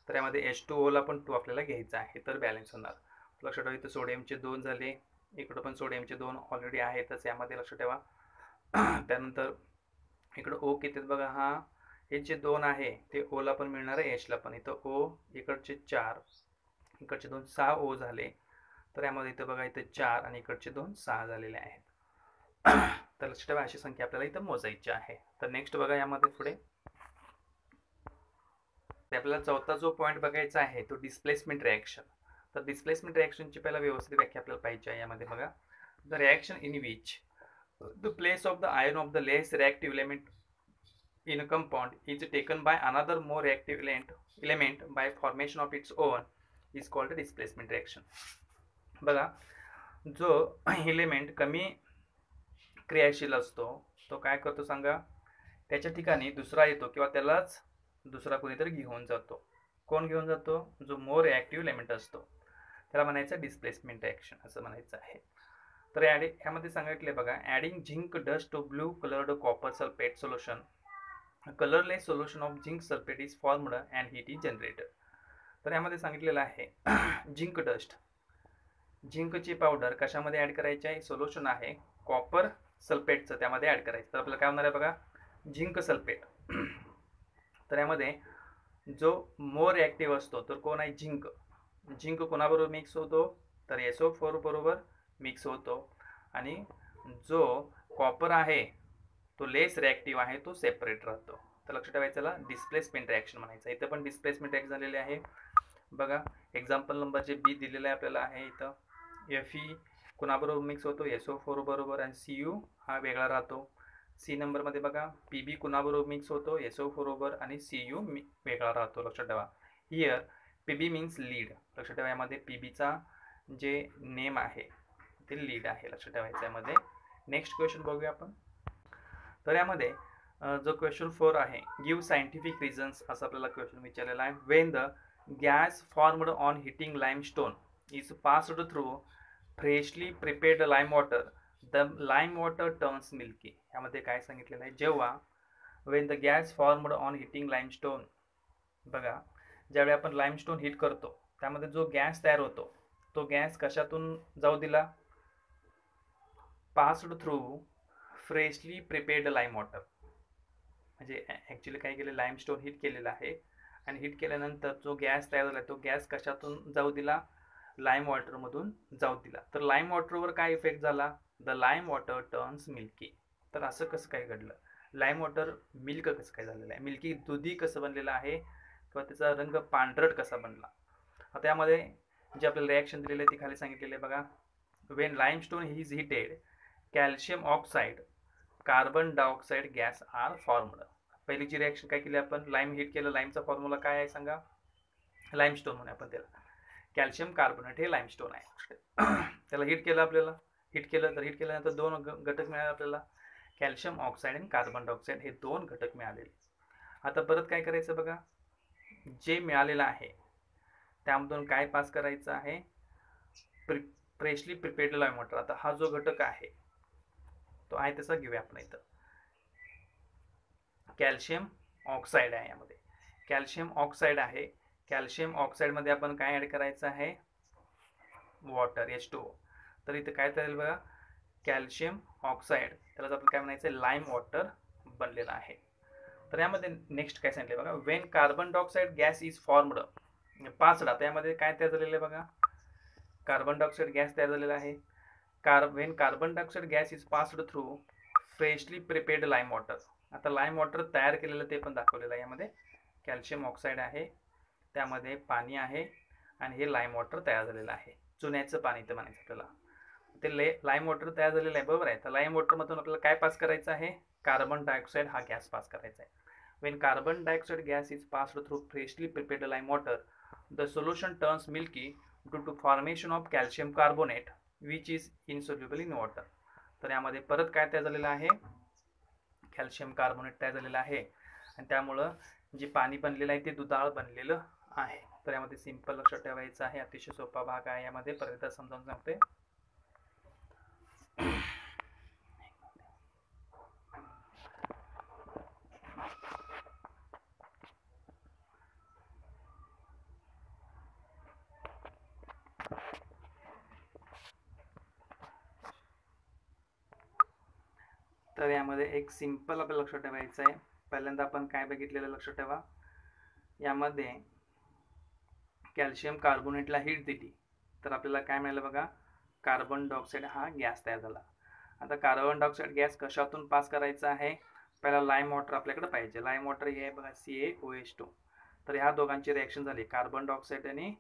तर यामध्ये H2O ला पण 2 आपल्याला घ्यायचं आहे, तर बॅलन्स होणार. लक्षात ठेवा, इथं सोडियमचे 2 झाले, इकडं पण सोडियमचे 2 ऑलरेडी आहेतच यामध्ये, लक्षात ठेवा. त्यानंतर इकडं O किती बघा, हा हे जे 2 आहे ते O ला पण मिळणार आहे, H ला पण. इथं O इकडचे 4, इकडचे 2 6 O झाले. तर यामध्ये इथं बघा इथं 4 आणि इकडचे 2 6 झालेले आहेत. तर लक्षात ठेवा अशी संख्या आपल्याला इथं मोजायची आहे. तर नेक्स्ट बघा यामध्ये पुढे आपल्याला चौथा जो पॉईंट बघायचा आहे तो डिस्प्लेसमेंट रिॲक्शन. तर डिस्प्लेसमेंट रिॲक्शनची पहिला व्यवस्थित व्याख्या आपल्याला पाहिजे आहे. यामध्ये बघा, the reaction in which the place of the ion of the less reactive element in a compound is taken by another more reactive element by formation of its own is called a displacement reaction. बघा, जो element कमी क्रियाशील असतो तो काय करतो सांगा, त्याच्या ठिकाणी दुसरा येतो किंवा त्यालाच दुसरा कोणीतरी घेऊन जातो. कोण घेऊन जातो? जो मोर रिॲक्टिव्ह एलिमेंट असतो त्याला म्हणायचं डिस्प्लेसमेंट रिॲक्शन असं म्हणायचं आहे. तर यामध्ये सांगितले बघा, adding zinc dust to blue coloured copper sulphate solution, a colorless solution of zinc sulfate is formed and heat is generated. तर यामध्ये सांगितलेलं आहे झिंक डस्ट, झिंकची पावडर कशामध्ये ॲड करायची आहे? सोल्युशन आहे कॉपर सल्फेटचं, त्यामध्ये ॲड करायचं. तर आपल्याला काय होणार आहे बघा, झिंक सल्फेट. तर यामध्ये जो मोर रिॲक्टिव्ह असतो तर कोण आहे? झिंक. झिंक कोणाबरोबर मिक्स होतो? तर SO4 बरोबर मिक्स होतो. आणि जो कॉपर आहे तो लेस रिॲक्टिव्ह आहे, तो सेपरेट राहतो. तर लक्षात ठेवायचं त्याला डिस्प्लेसमेंट रिॲक्शन म्हणायचं. इथं पण डिस्प्लेसमेंट रिॲक्शन झालेले आहे बघा. एक्झाम्पल नंबर जे B दिलेलं आहे आपल्याला आहे, इथं Fe कोणाबरोबर मिक्स होतो? SO4 बरोबर, आणि Cu हा वेगळा राहतो. C नंबरमध्ये बघा Pb कोणाबरोबर मिक्स होतो? SO4 बरोबर, आणि Cu वेगळा राहतो. लक्षात ठेवा, हिअर Pb मीन्स लीड. लक्षात ठेवा, यामध्ये Pbचा जे नेम आहे ते लीड आहे, लक्षात ठेवायचं यामध्ये. नेक्स्ट क्वेश्चन बघूया आपण. तर यामध्ये जो क्वेश्चन 4 आहे, गिव्ह सायंटिफिक रिझन्स असा आपल्याला क्वेश्चन विचारलेला आहे. When the gas formed on heating limestone is passed through freshly prepared lime water, the lime water turns milky. यामध्ये काय सांगितलेलं आहे, जेव्हा when the gas formed on heating limestone, बघा ज्यावेळी आपण लाईमस्टोन हिट करतो त्यामध्ये जो गॅस तयार होतो तो गॅस कशातून जाऊ दिला? Passed through freshly prepared lime water. म्हणजे ॲक्च्युली काय केलं, लाईमस्टोन हिट केलेलं आहे आणि हिट केल्यानंतर जो गॅस तयार झाला तो गॅस कशातून जाऊ दिला? लाईम वॉटरमधून जाऊ दिला. तर लाईम वॉटरवर काय इफेक्ट झाला? The lime water turns milky. तर असं कसं काय घडलं, लाईम वॉटर मिल्क कसं काय झालेलं आहे, मिल्की दुधी कसं बनलेलं आहे किंवा त्याचा रंग पांढरट कसा बनला. आता यामध्ये जे आपल्याला रिॲक्शन दिलेलं आहे ती खाली सांगितलेलं आहे बघा. When limestone is heated calcium oxide carbon dioxide gas are formed. पहिली जी रिॲक्शन काय केली आपण, लाईम हीट केलं, लाईमचा फॉर्म्युला काय आहे सांगा, लाईमस्टोन म्हणून आपण त्याला कॅल्शियम कार्बोनेट हे लाईमस्टोन आहे. त्याला हीट केलं, आपल्याला हीट केल्यानंतर दोन घटक मिळाले आपल्याला, कॅल्शियम ऑक्साईड आणि कार्बन डायऑक्साईड हे दोन घटक मिळालेले. आता परत काय करायचं बघा, जे मिळालेलं आहे त्यामधून काय पास करायचं आहे, फ्रेशली प्रिपेअर्ड लाईम वॉटर. आता हा जो घटक आहे तो आहे तसा घेऊया आपण इथं, कॅल्शियम ऑक्साईड आहे, यामध्ये कॅल्शियम ऑक्साईड आहे. कॅल्शियम ऑक्साईड मध्ये आपण काय ऍड करायचं आहे, वॉटर H2O. तर इथे काय तयार बघा, कॅल्शियम ऑक्साईड, त्यालाच आपण काय म्हणायचं, लाईम वॉटर बनलेलं आहे. तर यामध्ये नेक्स्ट काय सांगितले बघा, Wien carbon dioxide gas is formed passed. आता यामध्ये काय तयार झालेलं आहे बघा, कार्बन डायऑक्साईड गॅस तयार झालेला आहे. When carbon dioxide gas is passed through freshly prepared lime water. आता लाईम वॉटर तयार केलेलं ते पण दाखवलेलं आहे. यामध्ये कॅल्शियम ऑक्साईड आहे, त्यामध्ये पाणी आहे आणि हे लाईम वॉटर तयार झालेलं आहे, चुन्याचं पाणी ते म्हणायचं आपल्याला. ते लाईम वॉटर तयार झालेलं आहे, बरोबर आहे. तर लाईम वॉटरमधून आपल्याला काय पास करायचं आहे, कार्बन डायऑक्साईड हा गॅस पास करायचा आहे. When carbon dioxide gas is passed through freshly prepared lime water the solution turns milky due to formation of calcium carbonate which is insoluble in water. तर यामध्ये परत काय तयार झालेलं आहे, कॅल्शियम कार्बोनेट तयार झालेलं आहे आणि त्यामुळं जे पाणी बनलेलं आहे ते दुधाळ बनलेलं आहे. तर यामध्ये सिंपल लक्षात ठेवायचं आहे, अतिशय सोपा भाग आहे. यामध्ये परत समजावून सांगते. तर यामध्ये एक सिंपल आपल्याला लक्षात ठेवायचं आहे. पहिल्यांदा आपण काय बघितलेलं लक्षात ठेवा, यामध्ये कॅल्शियम कार्बोनेटला हीट दिली तर आपल्याला काय मिळालं बघा, कार्बन डायऑक्साईड हा गॅस तयार झाला. आता कार्बन डायऑक्साईड गॅस कशातून पास करायचा आहे, पहिला लाईम वॉटर आपल्याकडे पाहिजे. लाईम वॉटर हे आहे बघा, CaOH2. तर ह्या दोघांची रिॲक्शन झाली, कार्बन डायऑक्साईड आणि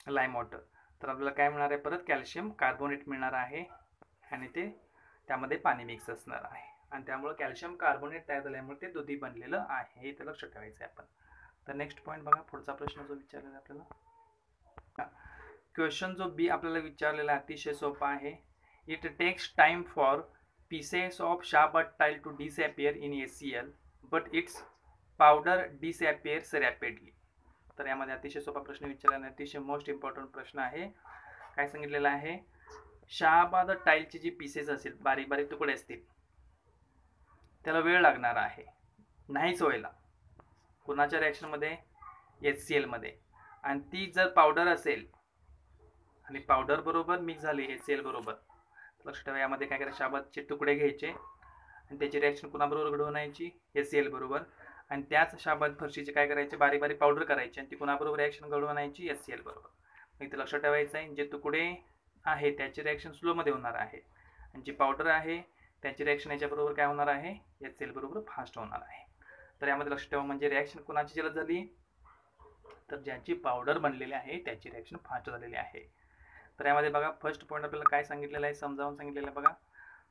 लाईम वॉटर. तर आपल्याला काय मिळणार आहे, परत कॅल्शियम कार्बोनेट मिळणार आहे आणि ते त्यामध्ये पाणी मिक्स असणार आहे आणि त्यामुळे कॅल्शियम कार्बोनेट तयार झाल्यामुळे ते दुधी बनलेलं आहे, हे इथे लक्षात ठेवायचं आहे आपण. तर नेक्स्ट पॉईंट बघा, पुढचा प्रश्न जो विचारलेला आपल्याला, क्वेश्चन जो बी आपल्याला विचारलेला अतिशय सोपा आहे. It takes time for pieces of Shahabad tile to disappear in HCl but its powder disappears rapidly. तर यामध्ये अतिशय सोपा प्रश्न विचारलेला, अतिशय मोस्ट इम्पॉर्टंट प्रश्न आहे. काय सांगितलेलं आहे, शाहबाद टाईलचे जे पीसेस असतील, बारीक बारीक तुकडे असतील, त्याला वेळ लागणार आहे नाहीच व्हायला कुणाच्या रिॲक्शनमध्ये, HCl मध्ये. आणि ती जर पावडर असेल आणि पावडर बरोबर मिक्स झाली HCl बरोबर, लक्षात ठेवा यामध्ये काय करायचं, शाबादचे तुकडे घ्यायचे आणि त्याची रिॲक्शन कुणाबरोबर घडवून आणायची, HCl बरोबर. आणि त्याच शाबाद फरशीचे काय करायचे, बारीक बारीक पावडर करायची आणि ती कुणाबरोबर रिॲक्शन घडवून आणायची, HCl बरोबर. इथे लक्षात ठेवायचं आहे, जे तुकडे आहे त्याची रिॲक्शन स्लो मध्ये होणार आहे आणि जी पावडर आहे त्याची रिॲक्शन याच्याबरोबर काय होणार आहे, HCl बरोबर फास्ट होणार आहे. तर यामध्ये लक्षात ठेवा, म्हणजे रिॲक्शन कुणाची जलद झाली, तर ज्याची पावडर बनलेली आहे त्याची रिॲक्शन फास्ट झालेली आहे. तर यामध्ये बघा, फर्स्ट पॉईंट आपल्याला काय सांगितलेलं आहे, समजावून सांगितलेलं आहे बघा.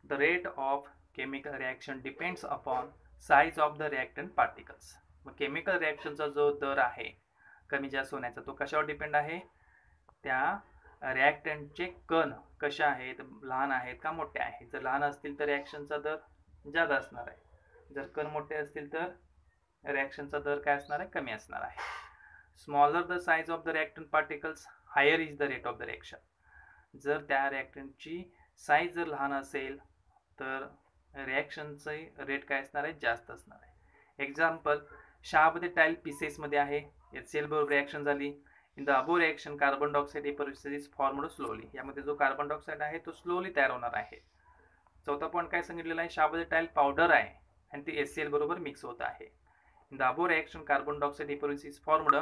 The rate of chemical reaction depends upon size of the reactant particles. मग केमिकल रिॲक्शनचा जो दर आहे कमी जास्त होण्याचा, तो कशावर डिपेंड आहे, त्या रिॲक्टंटचे कण कशा आहेत, लहान आहेत का मोठे आहेत. जर लहान असतील तर रिॲक्शनचा दर जास्त असणार आहे, जर कण मोठे असतील तर रिॲक्शनचा दर काय असणार आहे, कमी असणार आहे. Smaller the size of the reactant particles higher is the rate of the reaction. जर त्या रिॲक्टंटची साईज जर लहान असेल तर रिॲक्शनचे रेट काय असणार आहे, जास्त असणार आहे. एक्झाम्पल, शाबद टाईल पीसेसमध्ये आहे, HCl बरोबर रिॲक्शन झाली. In the above reaction carbon dioxide vapour is formed slowly. यामध्ये जो कार्बन डायऑक्साईड आहे तो स्लोली तयार होणार आहे. चौथा पॉईंट काय सांगितलेला आहे, शाबद टाईल पावडर आहे आणि ती HCl बरोबर मिक्स होत आहे. In the above reaction carbon dioxide vapour is formed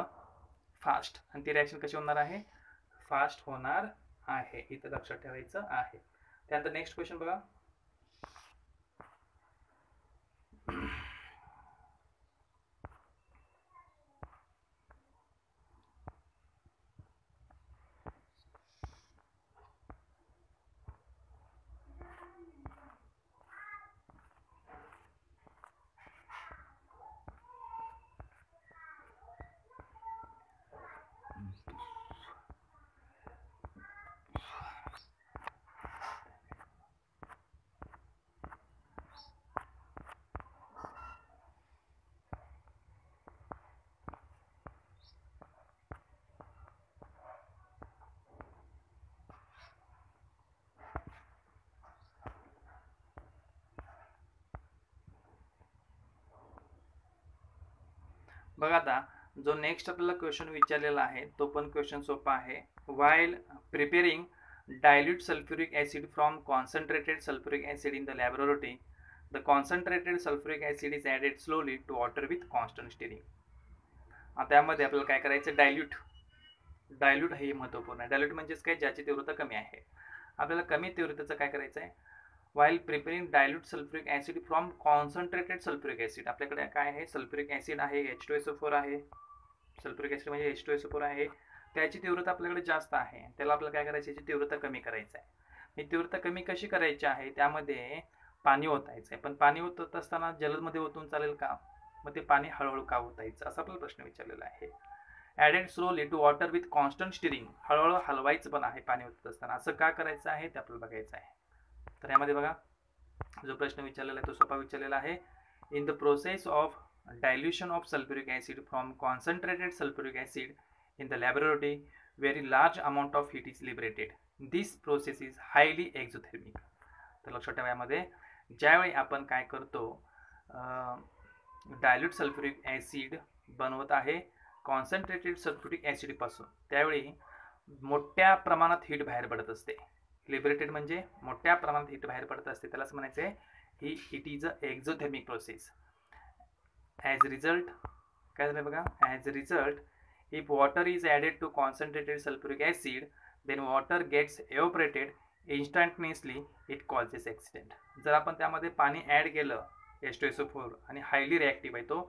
fast, आणि ती रिॲक्शन कशी होणार आहे, फास्ट होणार आहे. इथं लक्षात ठेवायचं आहे. त्यानंतर नेक्स्ट क्वेश्चन बघा. बघा आता जो नेक्स्ट आपल्याला क्वेश्चन विचारलेला आहे तो पण क्वेश्चन सोपा आहे. While preparing dilute sulfuric acid from concentrated sulfuric acid in the laboratory, the concentrated sulfuric acid is added slowly to water with constant stirring. आता यामध्ये आपल्याला काय करायचं, डायल्यूट हे महत्त्वपूर्ण आहे. डायल्यूट म्हणजेच काय, ज्याची तीव्रता कमी आहे. आपल्याला कमी तीव्रतेचं काय करायचं आहे, while preparing dilute sulfuric acid from concentrated sulfuric acid, आपल्याकडे काय आहे, सल्फ्युरिक ऍसिड आहे, H2SO4 आहे. सल्फ्युरिक ऍसिड म्हणजे H2SO4 आहे. त्याची तीव्रता आपल्याकडे जास्त आहे. त्याला आपल्याला काय करायची, याची तीव्रता कमी करायची आहे. ही तीव्रता कमी कशी करायची आहे, त्यामध्ये पाणी ओतायचं आहे. पण पाणी ओतत असताना जलदमध्ये ओतून चालेल का, मग ते पाणी हळूहळू का ओतायचं, असा आपल्याला प्रश्न विचारलेला आहे. Added slowly to water with constant stirring, हळूहळू हलवायचं पण आहे पाणी ओतत असताना. असं का करायचं आहे ते आपल्याला बघायचं आहे. तर यामध्ये बघा जो प्रश्न विचारलेला आहे तो सोपा विचारलेला आहे. In the process of dilution of sulphuric acid from concentrated sulphuric acid in the laboratory, very large amount of heat is liberated. This process is highly exothermic. तर लक्षात ठेवा, यामध्ये ज्यावेळी आपण काय करतो, डायल्यूट सल्फ्युरिक ऍसिड बनवत आहे कॉन्सन्ट्रेटेड सल्फ्युरिक ऍसिड पासून, त्यावेळी मोठ्या प्रमाणात हीट बाहेर पडत असते. लिबरेटेड म्हणजे मोठ्या प्रमाणात हीट बाहेर पडत असते, त्यालाच म्हणायचं आहे ही it is a exothermic process. As result काय झालं बघा, as result if water is added to concentrated sulfuric acid, then water gets evaporated instantaneously, it causes accident. जर आपण त्यामध्ये पाणी ॲड केलं, H2SO4 आणि हायली रिॲक्टिव्ह आहे तो,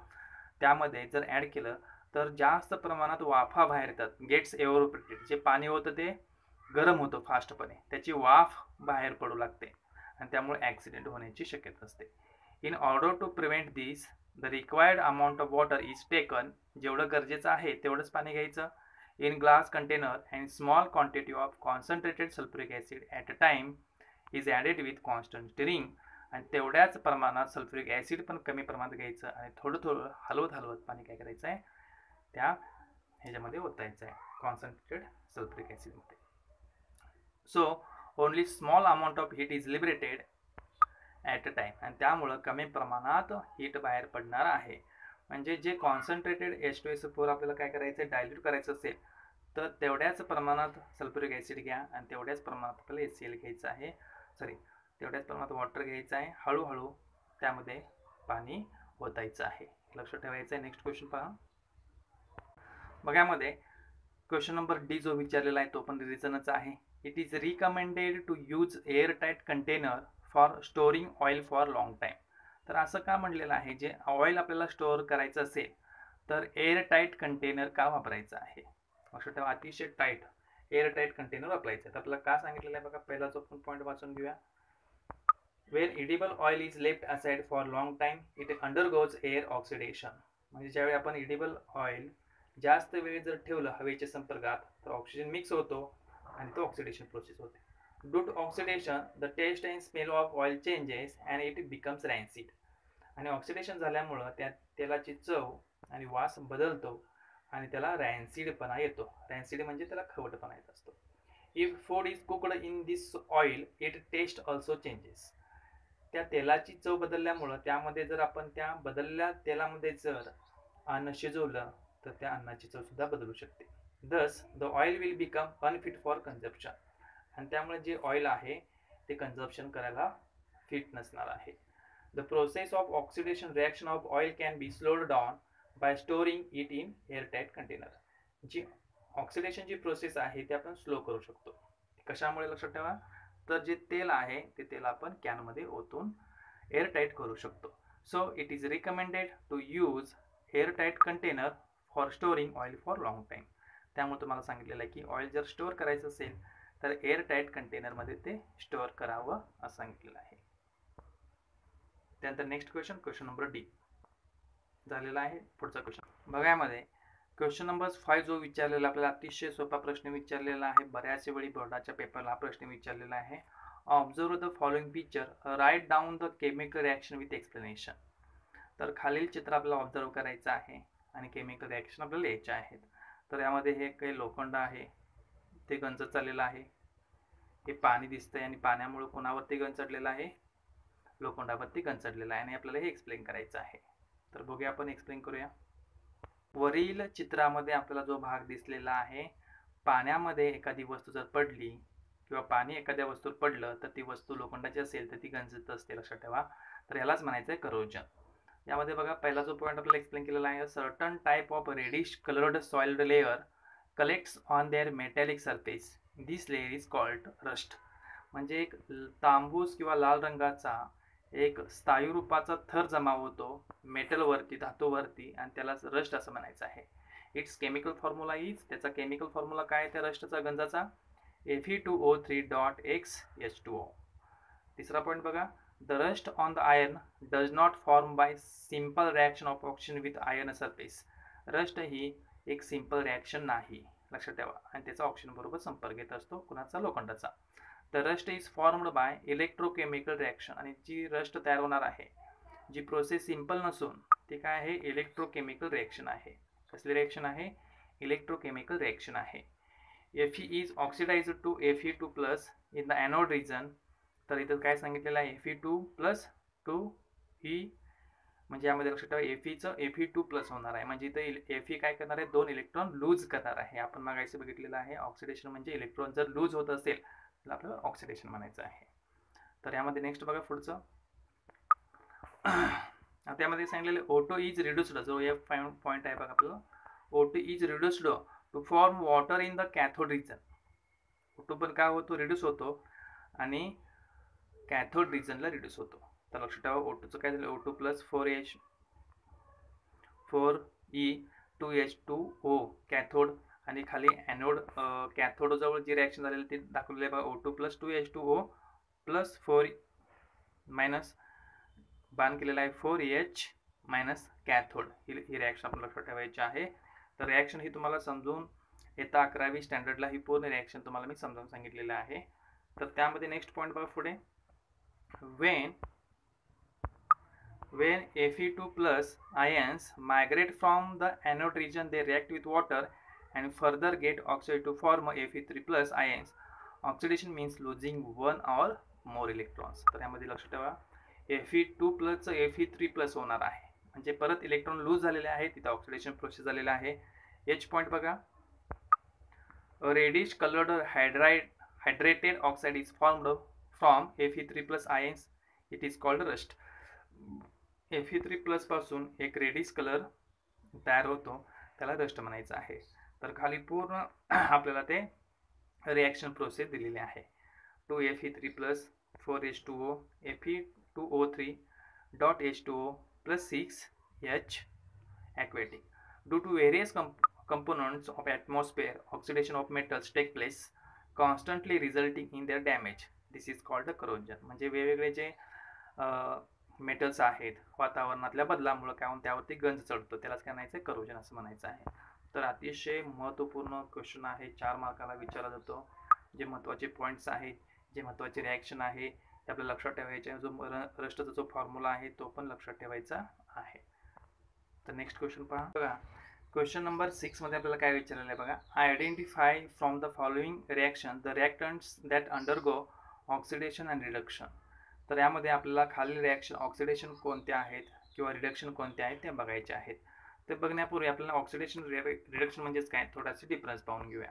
त्यामध्ये जर ॲड केलं तर जास्त प्रमाणात वाफा बाहेर येतात. गेट्स एव्हपोरेटेड, जे पाणी होतं ते गरम होतं फास्टपणे, त्याची वाफ बाहेर पडू लागते आणि त्यामुळे ॲक्सिडेंट होण्याची शक्यता असते. In order to prevent this, the required amount of water is taken, जेवढं गरजेचं आहे तेवढंच पाणी घ्यायचं. In glass container and small quantity of concentrated sulphuric acid at a time is added with constant stirring, आणि तेवढ्याच प्रमाणात सल्फ्युरिक ॲसिड पण कमी प्रमाणात घ्यायचं आणि थोडं थोडं हलवत पाणी काय करायचं आहे, त्या ह्याच्यामध्ये ओतायचं आहे कॉन्सन्ट्रेटेड सल्फ्युरिक ॲसिडमध्ये. So only small amount of heat is liberated at a time, आणि त्यामुळं कमी प्रमाणात हीट बाहेर पडणार आहे. म्हणजे जे कॉन्सन्ट्रेटेड H2SO4 आपल्याला काय करायचं आहे, डायल्यूट करायचं असेल तर तेवढ्याच प्रमाणात सल्फ्युरिक ॲसिड घ्या आणि तेवढ्याच प्रमाणात आपल्याला HCl घ्यायचं आहे, तेवढ्याच प्रमाणात वॉटर घ्यायचं आहे, हळूहळू त्यामध्ये पाणी ओतायचं आहे. लक्षात ठेवायचं आहे. नेक्स्ट क्वेश्चन पहा. बघा यामध्ये क्वेश्चन नंबर डी जो विचारलेला आहे तो पण रिझनच आहे. It is recommended to use air tight container for storing oil for long time. तर असं का म्हणलेलं आहे, जे ऑइल आपल्याला स्टोअर करायचं असेल तर एअर टाईट कंटेनर का वापरायचं आहे. लक्षात ठेवा, अतिशय टाईट एअर टाईट कंटेनर वापरायचं आहे. तर आपल्याला का सांगितलेलं आहे बघा, पहिला जो आपण पॉईंट वाचून घेऊया. Wien edible oil is left aside for long time it undergoes air oxidation. म्हणजे ज्यावेळी आपण इडिबल ऑइल जास्त वेळ जर ठेवलं हवेच्या संपर्कात तर ऑक्सिजन मिक्स होतो आणि तो ऑक्सिडेशन प्रोसेस होते. Due to oxidation, the taste and smell of oil changes and it becomes rancid. आणि ऑक्सिडेशन झाल्यामुळं त्या तेलाची चव आणि वास बदलतो आणि त्याला रॅन्सिडपणा येतो. रॅन्सिड म्हणजे त्याला खवटपणा येत असतो. If food is cooked in this oil it taste also changes. त्या तेलाची चव बदलल्यामुळं त्यामध्ये जर आपण त्या बदललेल्या तेलामध्ये जर अन्न शिजवलं तर त्या अन्नाची चव सुद्धा बदलू शकते. Thus the oil will become unfit for consumption. आणि त्यामुळे जे ऑइल आहे ते कन्झम्पशन करायला फिट नसणार आहे. The process of oxidation reaction of oil can be slowed down by storing it in airtight container. जी ऑक्सिडेशनची प्रोसेस आहे ती आपण स्लो करू शकतो. कशामुळे लक्षात ठेवा, तर जे तेल आहे ते तेल आपण कॅनमध्ये ओतून एअरटाईट करू शकतो. So it is recommended to use airtight container for storing oil for long time. त्यामुळे तुम्हाला सांगितलेलं आहे की ऑइल जर स्टोअर करायचं असेल तर एअरटाईट कंटेनरमध्ये ते स्टोअर करावं असं सांगितलेलं आहे. त्यानंतर नेक्स्ट क्वेश्चन नंबर डी झालेला आहे. पुढचा क्वेश्चन बघा, यामध्ये क्वेश्चन नंबर 5 जो विचारलेला आपल्याला अतिशय सोपा प्रश्न विचारलेला आहे. बऱ्याच वेळी बोर्डाच्या पेपरला हा प्रश्न विचारलेला आहे. Observe the following picture, write down the chemical reaction with explanation. तर खालील चित्र आपल्याला ऑब्झर्व करायचं आहे आणि केमिकल रिॲक्शन आपल्याला लिहायचे आहेत. तर यामध्ये हे काही लोखंड आहे, ते गंज चाललेलं आहे. हे पाणी दिसतंय आणि पाण्यामुळे कोणावरती गंज चढलेला आहे, लोखंडावरती गंज चढलेला आहे आणि आपल्याला हे एक्सप्लेन करायचं आहे. तर बघूया, आपण एक्सप्लेन करूया. वरील चित्रामध्ये आपल्याला जो भाग दिसलेला आहे, पाण्यामध्ये एखादी वस्तू जर पडली किंवा पाणी एखाद्या वस्तूवर पडलं तर ती वस्तू लोखंडाची असेल तर ती गंजत असते, लक्षात ठेवा. तर यालाच म्हणायचं आहे करोजन. यामध्ये बघा, पहिला जो पॉईंट आपल्याला एक्सप्लेन केलेला आहे, certain type of reddish coloured soiled layer collects on their metallic surface, this layer is called rust. म्हणजे एक तांबूस किंवा लाल रंगाचा एक स्थायू रूपाचा थर जमा होतो मेटलवरती, धातूवरती, आणि त्याला रस्ट असं म्हणायचं आहे. इट्स केमिकल फॉर्म्युला इज, त्याचा केमिकल फॉर्म्युला काय आहे त्या रस्टचा, गंजाचा, Fe2O3.X H2O. तिसरा पॉईंट बघा, the rust on the iron does not form by simple reaction of oxygen with iron surface. Rust ही एक सिंपल रिॲक्शन नाही, लक्षात ठेवा, आणि त्याचा ऑक्सिजन बरोबर संपर्क येत असतो, कुणाचा, लोखंडाचा. The rust is formed by electrochemical reaction. आणि जी रस्ट तयार होणार आहे, जी प्रोसेस सिंपल नसून ती काय आहे, इलेक्ट्रोकेमिकल रिॲक्शन आहे. कसली रिॲक्शन आहे, इलेक्ट्रोकेमिकल रिॲक्शन आहे. Fe is oxidised to Fe2+ in the anode region. तर इथं काय सांगितलेलं आहे, Fe2+ टू ही, म्हणजे यामध्ये लक्षात ठेवा Feचं Fe2+ होणार आहे. म्हणजे इथं Fe काय करणार आहे, 2 इलेक्ट्रॉन लूज करणार आहे. आपण मागायचं बघितलेलं आहे, ऑक्सिडेशन म्हणजे इलेक्ट्रॉन जर लूज होत असेल तर आपल्याला ऑक्सिडेशन म्हणायचं आहे. तर यामध्ये नेक्स्ट बघा पुढचं, आता यामध्ये सांगितलेलं O2 इज रिड्यूस्ड, जो F पॉईंट आहे बघा आपल्याला, O2 is reduced to form water in the cathode region. O2 पण काय होतो, रिड्यूस होतो आणि कॅथोड रिजनला रिड्यूस होतो. तर लक्षात ठेवा, O2चं काय झालं, O2+ 4E2H2O कॅथोड, आणि खाली एनोड, कॅथोड जवळ जी रिॲक्शन झालेली ती दाखवलेली आहे बघा, O2+ 2H2O प्लस 4 मायनस बाण केलेला आहे 4H मायनस कॅथोड. ही रिॲक्शन आपण लक्षात ठेवायची आहे. तर रिॲक्शन ही तुम्हाला समजून येता 11वी स्टँडर्डला ही पूर्ण रिॲक्शन तुम्हाला मी समजावून सांगितलेलं आहे. तर त्यामध्ये नेक्स्ट पॉईंट बघा पुढे, when Fe2+ ions migrate from the anode region, they react with water and further get oxide to form Fe3+ ions. Oxidation means losing one or more electrons. तर यामध्ये लक्षात ठेवा, Fe2+ Fe3+ होणार आहे, म्हणजे परत इलेक्ट्रॉन लूज झालेले आहेत, तिथे ऑक्सिडेशन प्रोसेस झालेला आहे. H पॉईंट बघा, reddish coloured hydrated oxide is formed from Fe3+ ions, it is called rust. Fe3+ पासून एक रेडिश कलर तयार होतो, त्याला रस्ट म्हणायचं आहे. तर खाली पूर्ण आपल्याला ते रिॲक्शन प्रोसेस दिलेली आहे. 2Fe3+ 4H2O Fe2O3.H2O plus 6H aquatic. Due to various components of atmosphere, oxidation of metals take place, constantly resulting in their damage. This is called the corrosion. म्हणजे वेगवेगळे जे मेटल्स आहेत, वातावरणातल्या बदलामुळे काय होऊन त्यावरती गंज चढतो, त्यालाच काय म्हणायचं, करोजन असं म्हणायचं आहे. तर अतिशय महत्त्वपूर्ण क्वेश्चन आहे, 4 मार्काला विचारला जातो. जे महत्त्वाचे पॉईंट्स आहेत, जे महत्त्वाचे रिॲक्शन आहे ते आपल्याला लक्षात ठेवायचे. जो रस्टचा जो फॉर्म्युला आहे तो पण लक्षात ठेवायचा आहे. तर नेक्स्ट क्वेश्चन पहा बघा, क्वेश्चन नंबर 6 मध्ये आपल्याला काय विचारलेलं आहे बघा, identify from the following reaction the reactants that undergo oxidation and reduction. तर यामध्ये आपल्याला खालील रिॲक्शन, ऑक्सिडेशन कोणते आहेत किंवा रिडक्शन कोणते आहेत ते बघायचे आहेत. ते बघण्यापूर्वी आपल्याला ऑक्सिडेशन रिडक्शन म्हणजेच काय थोडासा डिफरन्स पाहून घेऊया.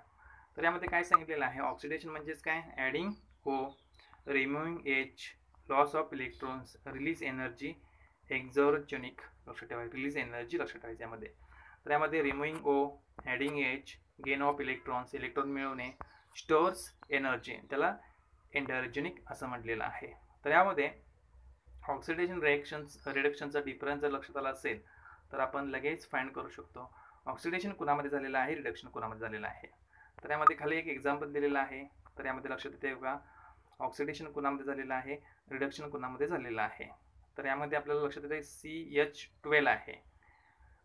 तर यामध्ये काय सांगितलेलं आहे, ऑक्सिडेशन म्हणजेच काय, adding O, removing H, loss of electrons, release energy, exergonic, लक्षात ठेवायचं, रिलीज एनर्जी लक्षात ठेवायचं यामध्ये. तर यामध्ये removing O, adding H, gain of electrons, electron मिळवणे, स्टोअर्स एनर्जी, त्याला एंडोजेनिक असं म्हटलेलं आहे. तर यामध्ये ऑक्सिडेशन रिडक्शनचा डिफरन्स जर लक्षात आला असेल तर आपण लगेच फाइंड करू शकतो ऑक्सिडेशन कुणामध्ये झालेलं आहे, रिडक्शन कुणामध्ये झालेलं आहे. तर यामध्ये खाली एक एक्झाम्पल दिलेलं आहे. तर यामध्ये लक्षात येते बघा ऑक्सिडेशन कुणामध्ये झालेलं आहे, रिडक्शन कुणामध्ये झालेलं आहे. तर यामध्ये आपल्याला लक्षात येते CH12 आहे.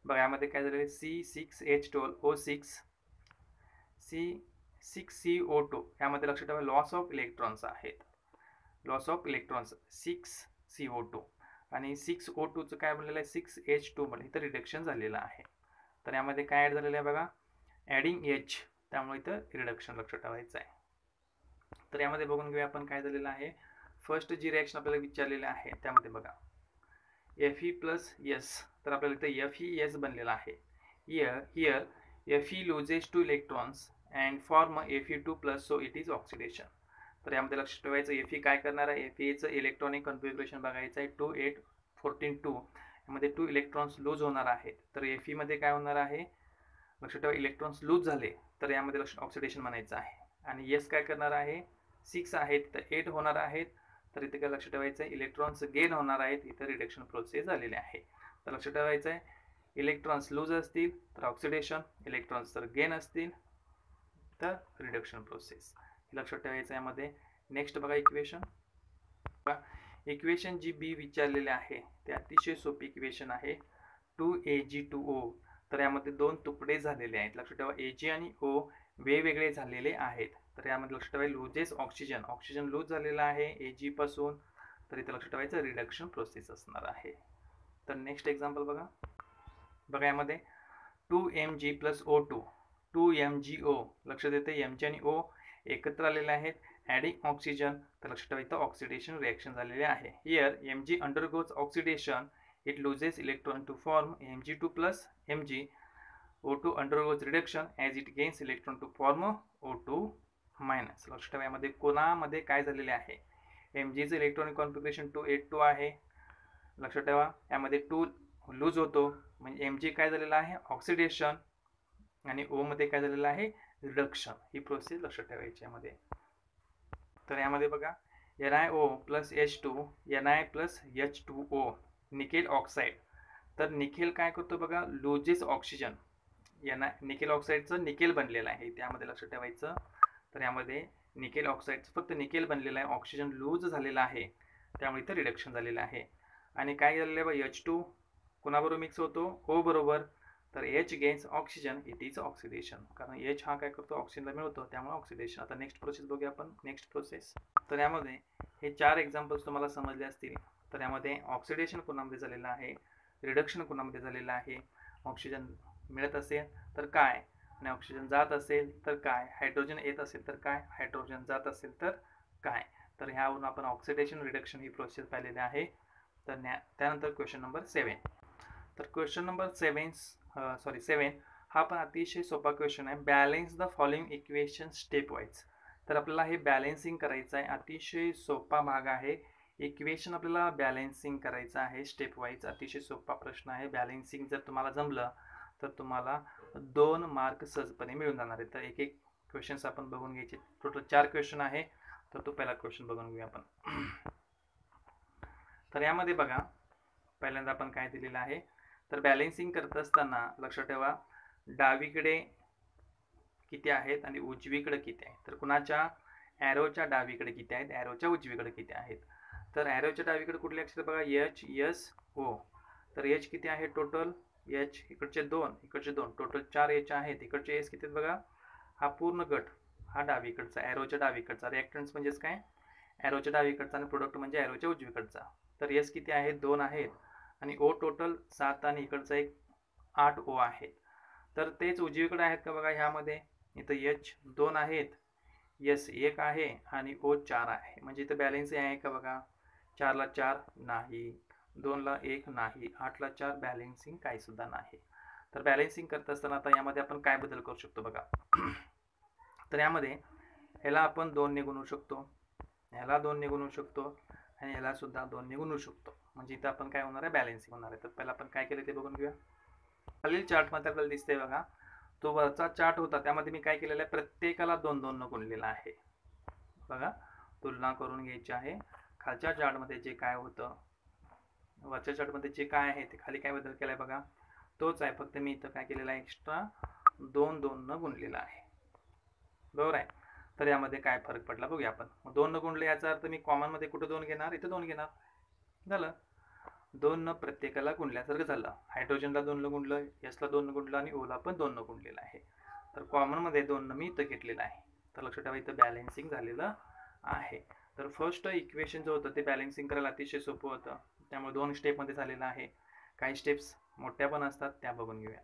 बघा यामध्ये काय झालेलं C6H12O6 C6CO2 यामध्ये लक्षात ठेवा लॉस ऑफ इलेक्ट्रॉन्स आहेत. लॉस ऑफ इलेक्ट्रॉन्स 6CO2 आणि 6O2चं काय बनलेलं आहे 6H2 म्हणजे इथं रिडक्शन झालेलं आहे. तर यामध्ये काय ॲड झालेलं आहे बघा ॲडिंग H, त्यामुळे इथं रिडक्शन लक्षात ठेवायचं आहे. तर यामध्ये बघून घेऊया आपण काय झालेलं आहे. फर्स्ट जी रिॲक्शन आपल्याला विचारलेली आहे त्यामध्ये बघा Fe+S, तर आपल्याला इथं FeS बनलेला आहे. Here Fe loses 2 electrons and form Fe2+, so it is oxidation. तर यामध्ये लक्षात ठेवायचं Fe काय करणार आहे, Feचं इलेक्ट्रॉनिक कन्फिग्युरेशन बघायचं आहे 2 8 14 2 यामध्ये 2 इलेक्ट्रॉन्स लूज होणार आहेत. तर Fe मध्ये काय होणार आहे लक्षात ठेवा इलेक्ट्रॉन्स लूज झाले तर यामध्ये ऑक्सिडेशन म्हणायचं आहे. आणि S काय करणार आहे 6 आहेत तर 8 होणार आहेत. तर इथे काय लक्षात ठेवायचं आहे इलेक्ट्रॉन्स गेन होणार आहेत, इथं रिडक्शन प्रोसेस झालेली आहे. तर लक्षात ठेवायचं आहे इलेक्ट्रॉन्स लूज असतील तर ऑक्सिडेशन, इलेक्ट्रॉन्स तर गेन असतील तर रिडक्शन प्रोसेस लक्षात ठेवायचं. यामध्ये नेक्स्ट बघा इक्वेशन जी बी विचारलेले आहे ते अतिशय सोपी इक्वेशन आहे 2Ag2O. तर यामध्ये दोन तुकडे झालेले आहेत. लक्षात ठेवा Ag आणि O वेगवेगळे झालेले आहेत. तर यामध्ये लक्षात ठेवायचं लूजेस ऑक्सिजन लूज झालेला आहे Ag पासून, तर इथे लक्षात ठेवायचं रिडक्शन प्रोसेस असणार आहे. तर नेक्स्ट एक्झाम्पल बघा यामध्ये 2Mg+O2 2MgO लक्षात येते Mg आणि O एकत्र आलेले आहेत ॲडिंग ऑक्सिजन, तर लक्षात ठेवायचं ऑक्सिडेशन रिॲक्शन झालेले आहे. Here Mg undergoes oxidation, it loses electron to form Mg2+, Mg. O2 undergoes reduction as it gains electron to form O2-. लक्षात ठेवा यामध्ये कोणामध्ये काय झालेले आहे Mg चं इलेक्ट्रॉनिक कॉन्फिगरेशन 282 आहे. लक्षात ठेवा यामध्ये 2 लूज होतो म्हणजे Mg काय झालेला आहे ऑक्सिडेशन आणि O मध्ये काय झालेलं आहे रिडक्शन. ही प्रोसेस लक्षात ठेवायची यामध्ये. तर यामध्ये बघा NiO+H2 Ni+H2O निकेल ऑक्साईड. तर निकेल काय करतो बघा लूजेस ऑक्सिजन, निकेल ऑक्साईडचं निकेल बनलेलं आहे त्यामध्ये लक्षात ठेवायचं. तर यामध्ये निकेल ऑक्साईडचं फक्त निकेल बनलेलं आहे, ऑक्सिजन लूज झालेला आहे त्यामुळे इथं रिडक्शन झालेलं आहे. आणि काय झालेलं आहे बघा H2 कोणाबरोबर मिक्स होतो O बरोबर, तर H gains oxygen, it is oxidation. कारण H हा काय करतो ऑक्सिजनला मिळवतो त्यामुळे ऑक्सिडेशन. आता नेक्स्ट प्रोसेस बघूया आपण नेक्स्ट प्रोसेस. तर यामध्ये हे 4 एक्झाम्पल्स तुम्हाला समजले असतील. तर यामध्ये ऑक्सिडेशन कोणामध्ये झालेलं आहे, रिडक्शन कोणामध्ये झालेलं आहे, ऑक्सिजन मिळत असेल तर काय आणि ऑक्सिजन जात असेल तर काय, हायड्रोजन येत असेल तर काय, हायड्रोजन जात असेल तर काय. तर ह्यावरून आपण ऑक्सिडेशन रिडक्शन ही प्रोसेस पाहिलेली आहे. तर त्यानंतर क्वेश्चन नंबर 7. तर क्वेश्चन नंबर 7 हा पण अतिशय सोपा क्वेश्चन आहे. Balance the following equation step wise. तर आपल्याला हे बॅलेन्सिंग करायचं आहे, अतिशय सोपा भाग आहे. इक्वेशन आपल्याला बॅलेन्सिंग करायचं आहे स्टेप वाईज. अतिशय सोपा प्रश्न आहे. बॅलेन्सिंग जर तुम्हाला जमलं तर तुम्हाला 2 मार्क सहजपणे मिळून जाणार आहे. तर एक एक क्वेश्चन्स आपण बघून घ्यायचे. टोटल 4 क्वेश्चन आहे. तर तो पहिला क्वेश्चन बघून घेऊया आपण. तर यामध्ये बघा पहिल्यांदा आपण काय दिलेलं आहे, तर बॅलेन्सिंग करत असताना लक्षात ठेवा डावीकडे किती आहेत आणि उजवीकडे किती आहेत. तर कुणाच्या ॲरोच्या डावीकडे किती आहेत, ॲरोच्या उजवीकडे किती आहेत. तर ॲरोच्या डावीकडे कुठले अक्षर बघा H S O. तर H किती आहे टोटल, H इकडचे 2 इकडचे 2 टोटल 4 H आहेत. इकडचे S किती आहेत बघा, हा पूर्ण गट हा डावीकडचा ॲरोच्या डावीकडचा. रिॲक्टन्स म्हणजेच काय ॲरोच्या डावीकडचा आणि प्रोडक्ट म्हणजे ॲरोच्या उजवीकडचा. तर S किती आहेत 2 आहेत आणि O टोटल 7 आणि इकडचा एक 8 O आहेत. तर तेच उजवीकडे आहेत का बघा, ह्यामध्ये इथं H 2 आहेत, S 1 आहे आणि O 4 आहे. म्हणजे इथं बॅलेन्स आहे का बघा, 4 ला 4 नाही, 2 ला 1 नाही, 8 ला 4 बॅलेन्सिंग काही सुद्धा नाही. तर बॅलेन्सिंग करत असताना आता यामध्ये आपण काय बदल करू शकतो बघा. तर यामध्ये ह्याला आपण 2 ने गुणू शकतो, ह्याला 2 ने गुणू शकतो आणि ह्याला सुद्धा 2 ने गुणू शकतो. म्हणजे इथं आपण काय होणार आहे बॅलेन्सिंग होणार आहे. तर पहिला आपण काय केलं ते बघून घेऊया. खालील चार्टमध्ये आपल्याला दिसतंय बघा, तो वरचा चार्ट होता त्यामध्ये मी काय केलेलं आहे प्रत्येकाला 2 2 न गुणलेला आहे. बघा तुलना करून घ्यायची आहे. खालच्या चार्टमध्ये जे काय होतं, वरच्या चार्टमध्ये जे काय आहे ते खाली काय बदल केला आहे बघा, तोच आहे, फक्त मी इथं काय केलेलं आहे, एक्स्ट्रा 2 न गुणलेला आहे. बरोबर आहे. तर यामध्ये काय फरक पडला बघूया आपण. 2 न गुणले याचा अर्थ मी कॉमनमध्ये कुठं 2 घेणार, इथं 2 घेणार. झालं. 2 न प्रत्येकाला गुणल्यासारखं झालं. हायड्रोजनला 2 न गुणलं, एसला 2 न गुणलं आणि ओला पण 2 न गुणलेलं आहे. तर कॉमनमध्ये 2 न मी इथं घेतलेलं आहे. तर लक्षात ठेवा इथं बॅलन्सिंग झालेलं आहे. तर फर्स्ट इक्वेशन जो होतं ते बॅलन्सिंग करायला अतिशय सोपं होतं. त्यामुळे 2 स्टेपमध्ये झालेलं आहे. काही स्टेप्स मोठ्या पण असतात, त्या बघून घेऊया.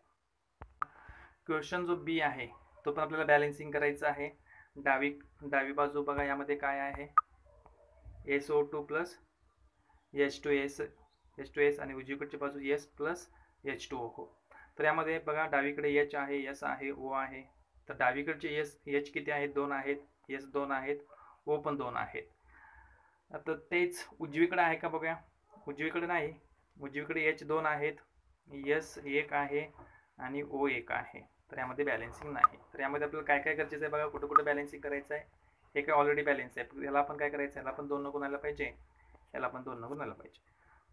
क्वेश्चन जो बी आहे तो पण आपल्याला बॅलन्सिंग करायचं आहे. डावी बाजू बघा, यामध्ये काय आहे, SO2 प्लस H2S आणि उजवीकडची बाजू S प्लस H2O हो. तर यामध्ये बघा डावीकडे H आहे, S आहे, O आहे. तर डावीकडचे H किती आहेत, 2 आहेत, S 2 आहेत, O पण 2 आहेत. आता तेच उजवीकडे आहे का बघा, उजवीकडे नाही, उजवीकडे H 2 आहेत, S 1 आहे आणि O 1 आहे. तर यामध्ये बॅलन्सिंग नाही. तर यामध्ये आपल्याला काय काय गरजेचं आहे बघा, कुठं कुठं बॅलन्सिंग करायचं आहे. हे काय ऑलरेडी बॅलन्स आहे, याला आपण काय करायचं, याला पण 2 न गुणायला पाहिजे, याला पण 2 न गुणायला पाहिजे.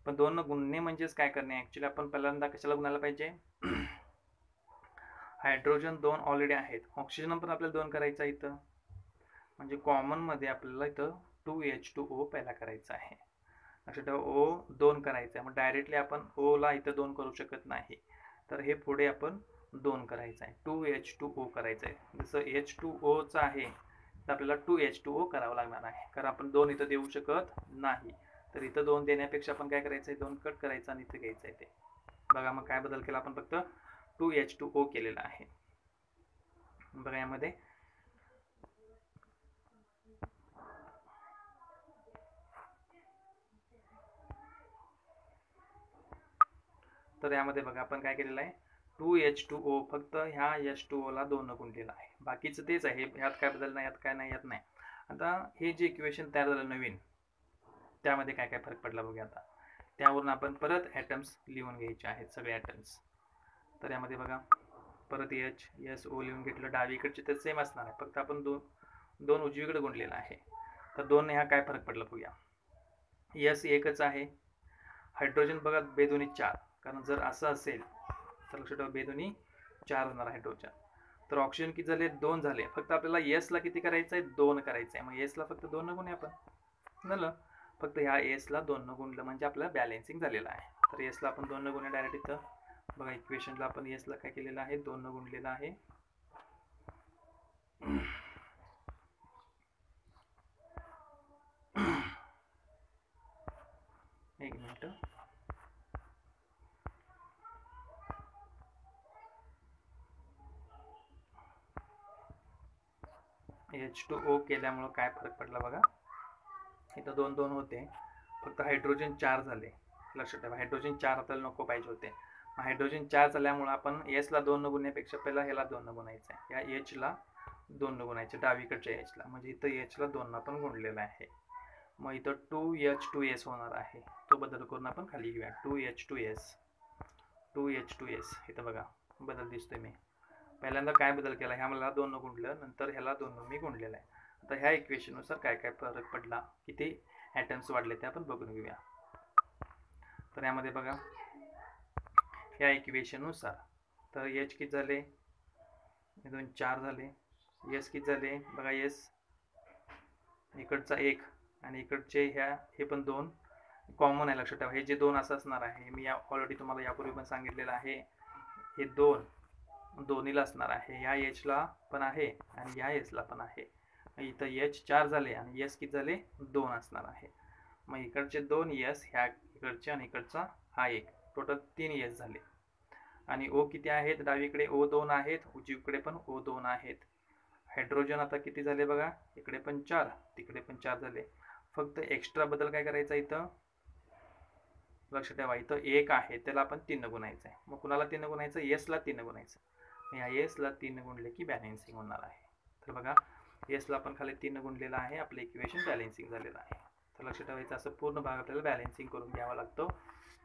पण 2 न गुणणे म्हणजेच काय करणे, ॲक्च्युली आपण पहिल्यांदा कशाला गुणायला पाहिजे, हायड्रोजन 2 ऑलरेडी आहेत, ऑक्सिजन पण आपल्याला 2 करायचं आहे इथं, म्हणजे कॉमनमध्ये आपल्याला इथं 2H2O पहिला करायचा आहे. लक्षात ठेवा O 2 करायचं आहे. मग डायरेक्टली आपण O ला इथं 2 करू शकत नाही, तर हे पुढे आपण 2 करायचं आहे, 2H2O करायचं आहे. जसं H2Oचं आहे तर आपल्याला 2H2O करावं लागणार आहे, कारण आपण 2 इथं देऊ शकत नाही. तर इथं 2 देण्यापेक्षा आपण काय करायचं आहे, 2 कट करायचं आणि इथं घ्यायचं आहे ते. बघा मग काय बदल केला आपण, फक्त 2H2O केलेला आहे. बघा यामध्ये तर यामध्ये बघा आपण काय केलेलं आहे, 2H2O फक्त ह्या H2O ला 2 न गुणलेला आहे. बाकीचं तेच आहे, ह्यात काय बदल नाही, यात काय नाही, यात नाही. आता हे जे इक्वेशन तयार झालं नवीन, त्यामध्ये काय काय फरक पडला बघूया. आता त्यावरून आपण परत ॲटम्स लिहून घ्यायचे आहेत, सगळे ॲटम्स. तर यामध्ये बघा परत HSO लिहून घेतलं. डावीकडचे तर सेम असणार आहे, फक्त आपण दोन उजवीकडे गुणलेला आहे. तर 2 ने ह्या काय फरक पडला बघूया. S एकच आहे. हायड्रोजन बघा बेदोनी 4, कारण जर असं असेल तर लक्षात ठेवा बेदोनी 4 होणार हायड्रोजन. तर ऑक्सिजन किती झाले, 2 झाले. फक्त आपल्याला S ला किती करायचं आहे, 2 करायचं आहे. मग S ला फक्त 2 न गुणूया आपण, झालं. फक्त ह्या S ला 2 न गुणलं म्हणजे आपलं बॅलन्सिंग झालेलं आहे. तर S ला आपण 2 न गुणूया डायरेक्ट इथं. बघा इक्वेशनला आपण S ला काय केलेलं आहे, 2 न गुणलेलं आहे. एक मिनिट, H2O केल्यामुळं काय फरक पडला बघा, इथं 2 2 होते, फक्त हायड्रोजन 4 झाले. लक्षात ठेवा हायड्रोजन 4 आपल्याला नको पाहिजे होते. हायड्रोजन 4 झाल्यामुळे आपण S ला 2 न गुणण्यापेक्षा पहिला ह्याला 2 न गुणायचं आहे, या H ला 2 न गुणायचं, डावीकडच्या H ला, म्हणजे इथं H ला 2 न आपण गुणलेलं आहे. मग इथं 2H2S होणार आहे, तो बदल करून आपण खाली घेऊया. 2H2S इथं बघा बदल दिसतोय. मी पहिल्यांदा काय बदल केला, ह्या मला 2 न गुणलं, नंतर ह्याला 2 न मी गुणलेलं आहे. आता ह्या इक्वेशननुसार काय काय फरक पडला, किती ॲटम्स वाढले ते आपण बघून घेऊया. तर यामध्ये बघा ह्या इक्वेशननुसार तर H किती झाले, 2 4 झाले. S किती झाले बघा, S इकडचा 1 आणि इकडचे हे पण 2 कॉमन आहे. लक्षात ठेवा हे जे 2 असं असणार आहे, मी ऑलरेडी तुम्हाला यापूर्वी पण सांगितलेलं आहे, हे 2 दोन्हीला असणार आहे. या H ला पण आहे आणि या S ला पण आहे. इथं H 4 झाले आणि S किती झाले, 2 असणार आहे. मग इकडचे 2 S, ह्या इकडचे आणि इकडचा हा 1, टोटल 3 S झाले. आणि O किती आहेत, डावीकडे O 2 आहेत, उजवीकडे पण O 2 आहेत. हायड्रोजन आता किती झाले बघा, इकडे पण 4, तिकडे पण 4 झाले. फक्त एक्स्ट्रा बदल काय करायचा इथं, लक्षात ठेवा इथं 1 आहे, त्याला आपण 3 न गुणायचं आहे. मग कुणाला 3 न गुणायचं, S ला 3 न गुणायचं. या S ला 3 न गुणले की बॅलन्सिंग होणार आहे. तर बघा S ला आपण खाली 3 न गुणलेलं आहे, आपलं इक्वेशन बॅलन्सिंग झालेलं आहे. तर लक्षात ठेवायचं असं पूर्ण भाग आपल्याला बॅलन्सिंग करून घ्यावा लागतो.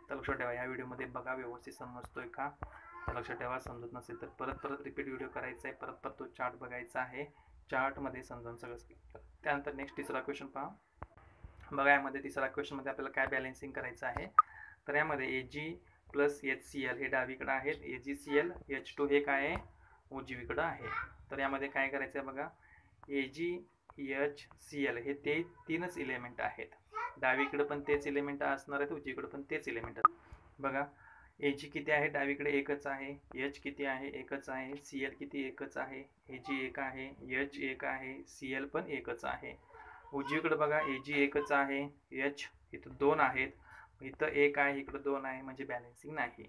तर लक्षात ठेवा या व्हिडिओमध्ये बघा व्यवस्थित समजतोय का. तर लक्षात ठेवा, समजत नसेल तर परत रिपीट व्हिडिओ करायचा आहे, परत तो चार्ट बघायचा आहे. चार्टमध्ये समजावून सगळं. त्यानंतर नेक्स्ट तिसरा क्वेश्चन पहा. बघा यामध्ये तिसरा क्वेश्चनमध्ये आपल्याला काय बॅलेन्सिंग करायचं आहे. तर यामध्ये Ag प्लस HCl हे डावीकडे आहेत, AgCl H2 हे काय आहे उजवीकडे आहे. तर यामध्ये काय करायचं आहे बघा, AgHCl हे ते तीनच एलिमेंट आहेत. डावीकडे पण तेच एलिमेंट असणार आहेत, उजवीकडे पण तेच एलिमेंट आहेत. बघा Ag किती आहे, डावीकडे एकच आहे, H किती आहे एकच आहे, Cl किती एकच आहे, Ag एक आहे, H एक आहे, Cl पण एकच आहे. उजवीकडे बघा Ag एकच आहे, H इथं 2 आहेत, इथं एक आहे, इकडे 2 आहे, म्हणजे बॅलेन्सिंग नाही.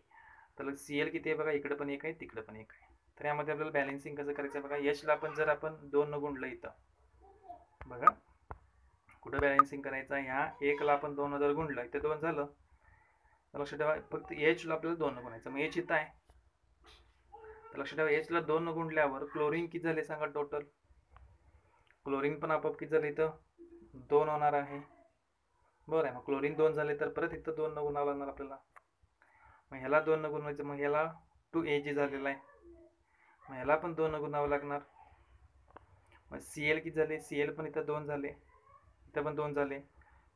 तर Cl किती आहे बघा, इकडे पण एक आहे, तिकडे पण एक आहे. तर यामध्ये आपल्याला बॅलेन्सिंग कसं करायचं बघा, H ला पण जर आपण 2 न गुणलं इथं बघा कुठं बॅलेन्सिंग करायचं, ह्या 1 ला आपण 2 जर गुणलं इथं 2 झालं. तर लक्षात ठेवा फक्त H ला आपल्याला 2 न गुणायचं, मग H इथं आहे. तर लक्षात ठेवा H ला 2 न गुणल्यावर क्लोरीन किती झाले सांगा टोटल. क्लोरीन पण आपोआप किती झाले, इथं 2 होणार आहे. बरं आहे, मग क्लोरीन 2 झाले तर परत इथं 2 न गुणावं लागणार आपल्याला. मग ह्याला 2 न गुणवायचं, मग ह्याला 2Ag झालेला आहे, मग ह्याला पण 2 न गुणावं लागणार. मग Cl किती झाले, Cl पण इथं 2 झाले, इथं पण 2 झाले,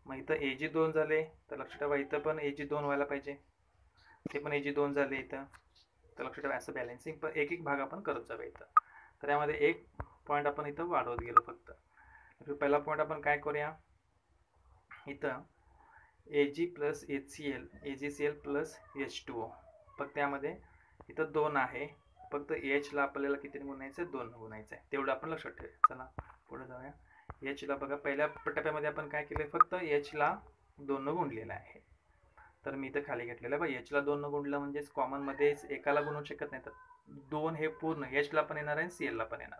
मग इथं Ag 2 झाले. तर लक्षात ठेवा इथं पण Ag 2 व्हायला पाहिजे, ते पण Ag 2 झाले इथं. तर लक्षात ठेवा असं बॅलेन्सिंग पण एक एक भाग आपण करत जाऊया इथं. तर यामध्ये एक पॉईंट आपण इथं वाढवत गेलो फक्त. तर पहिला पॉईंट आपण काय करूया, इथं Ag plus HCl AgCl plus H2O, फक्त त्यामध्ये इथं 2 आहे, फक्त H ला आपल्याला किती गुणायचं, 2 गुणायचं आहे, तेवढं आपण लक्षात ठेवूया. चला पुढे जाऊया. H ला बघा पहिल्या टप्प्यामध्ये आपण काय केलं, फक्त H ला 2 न गुणलेलं आहे. तर मी इथं खाली घेतलेलं आहे बघा, H ला 2 न गुणलं म्हणजे कॉमन मध्ये एकाला गुणू शकत नाही, तर 2 हे पूर्ण H ला पण येणार आहे Cl ला पण येणार.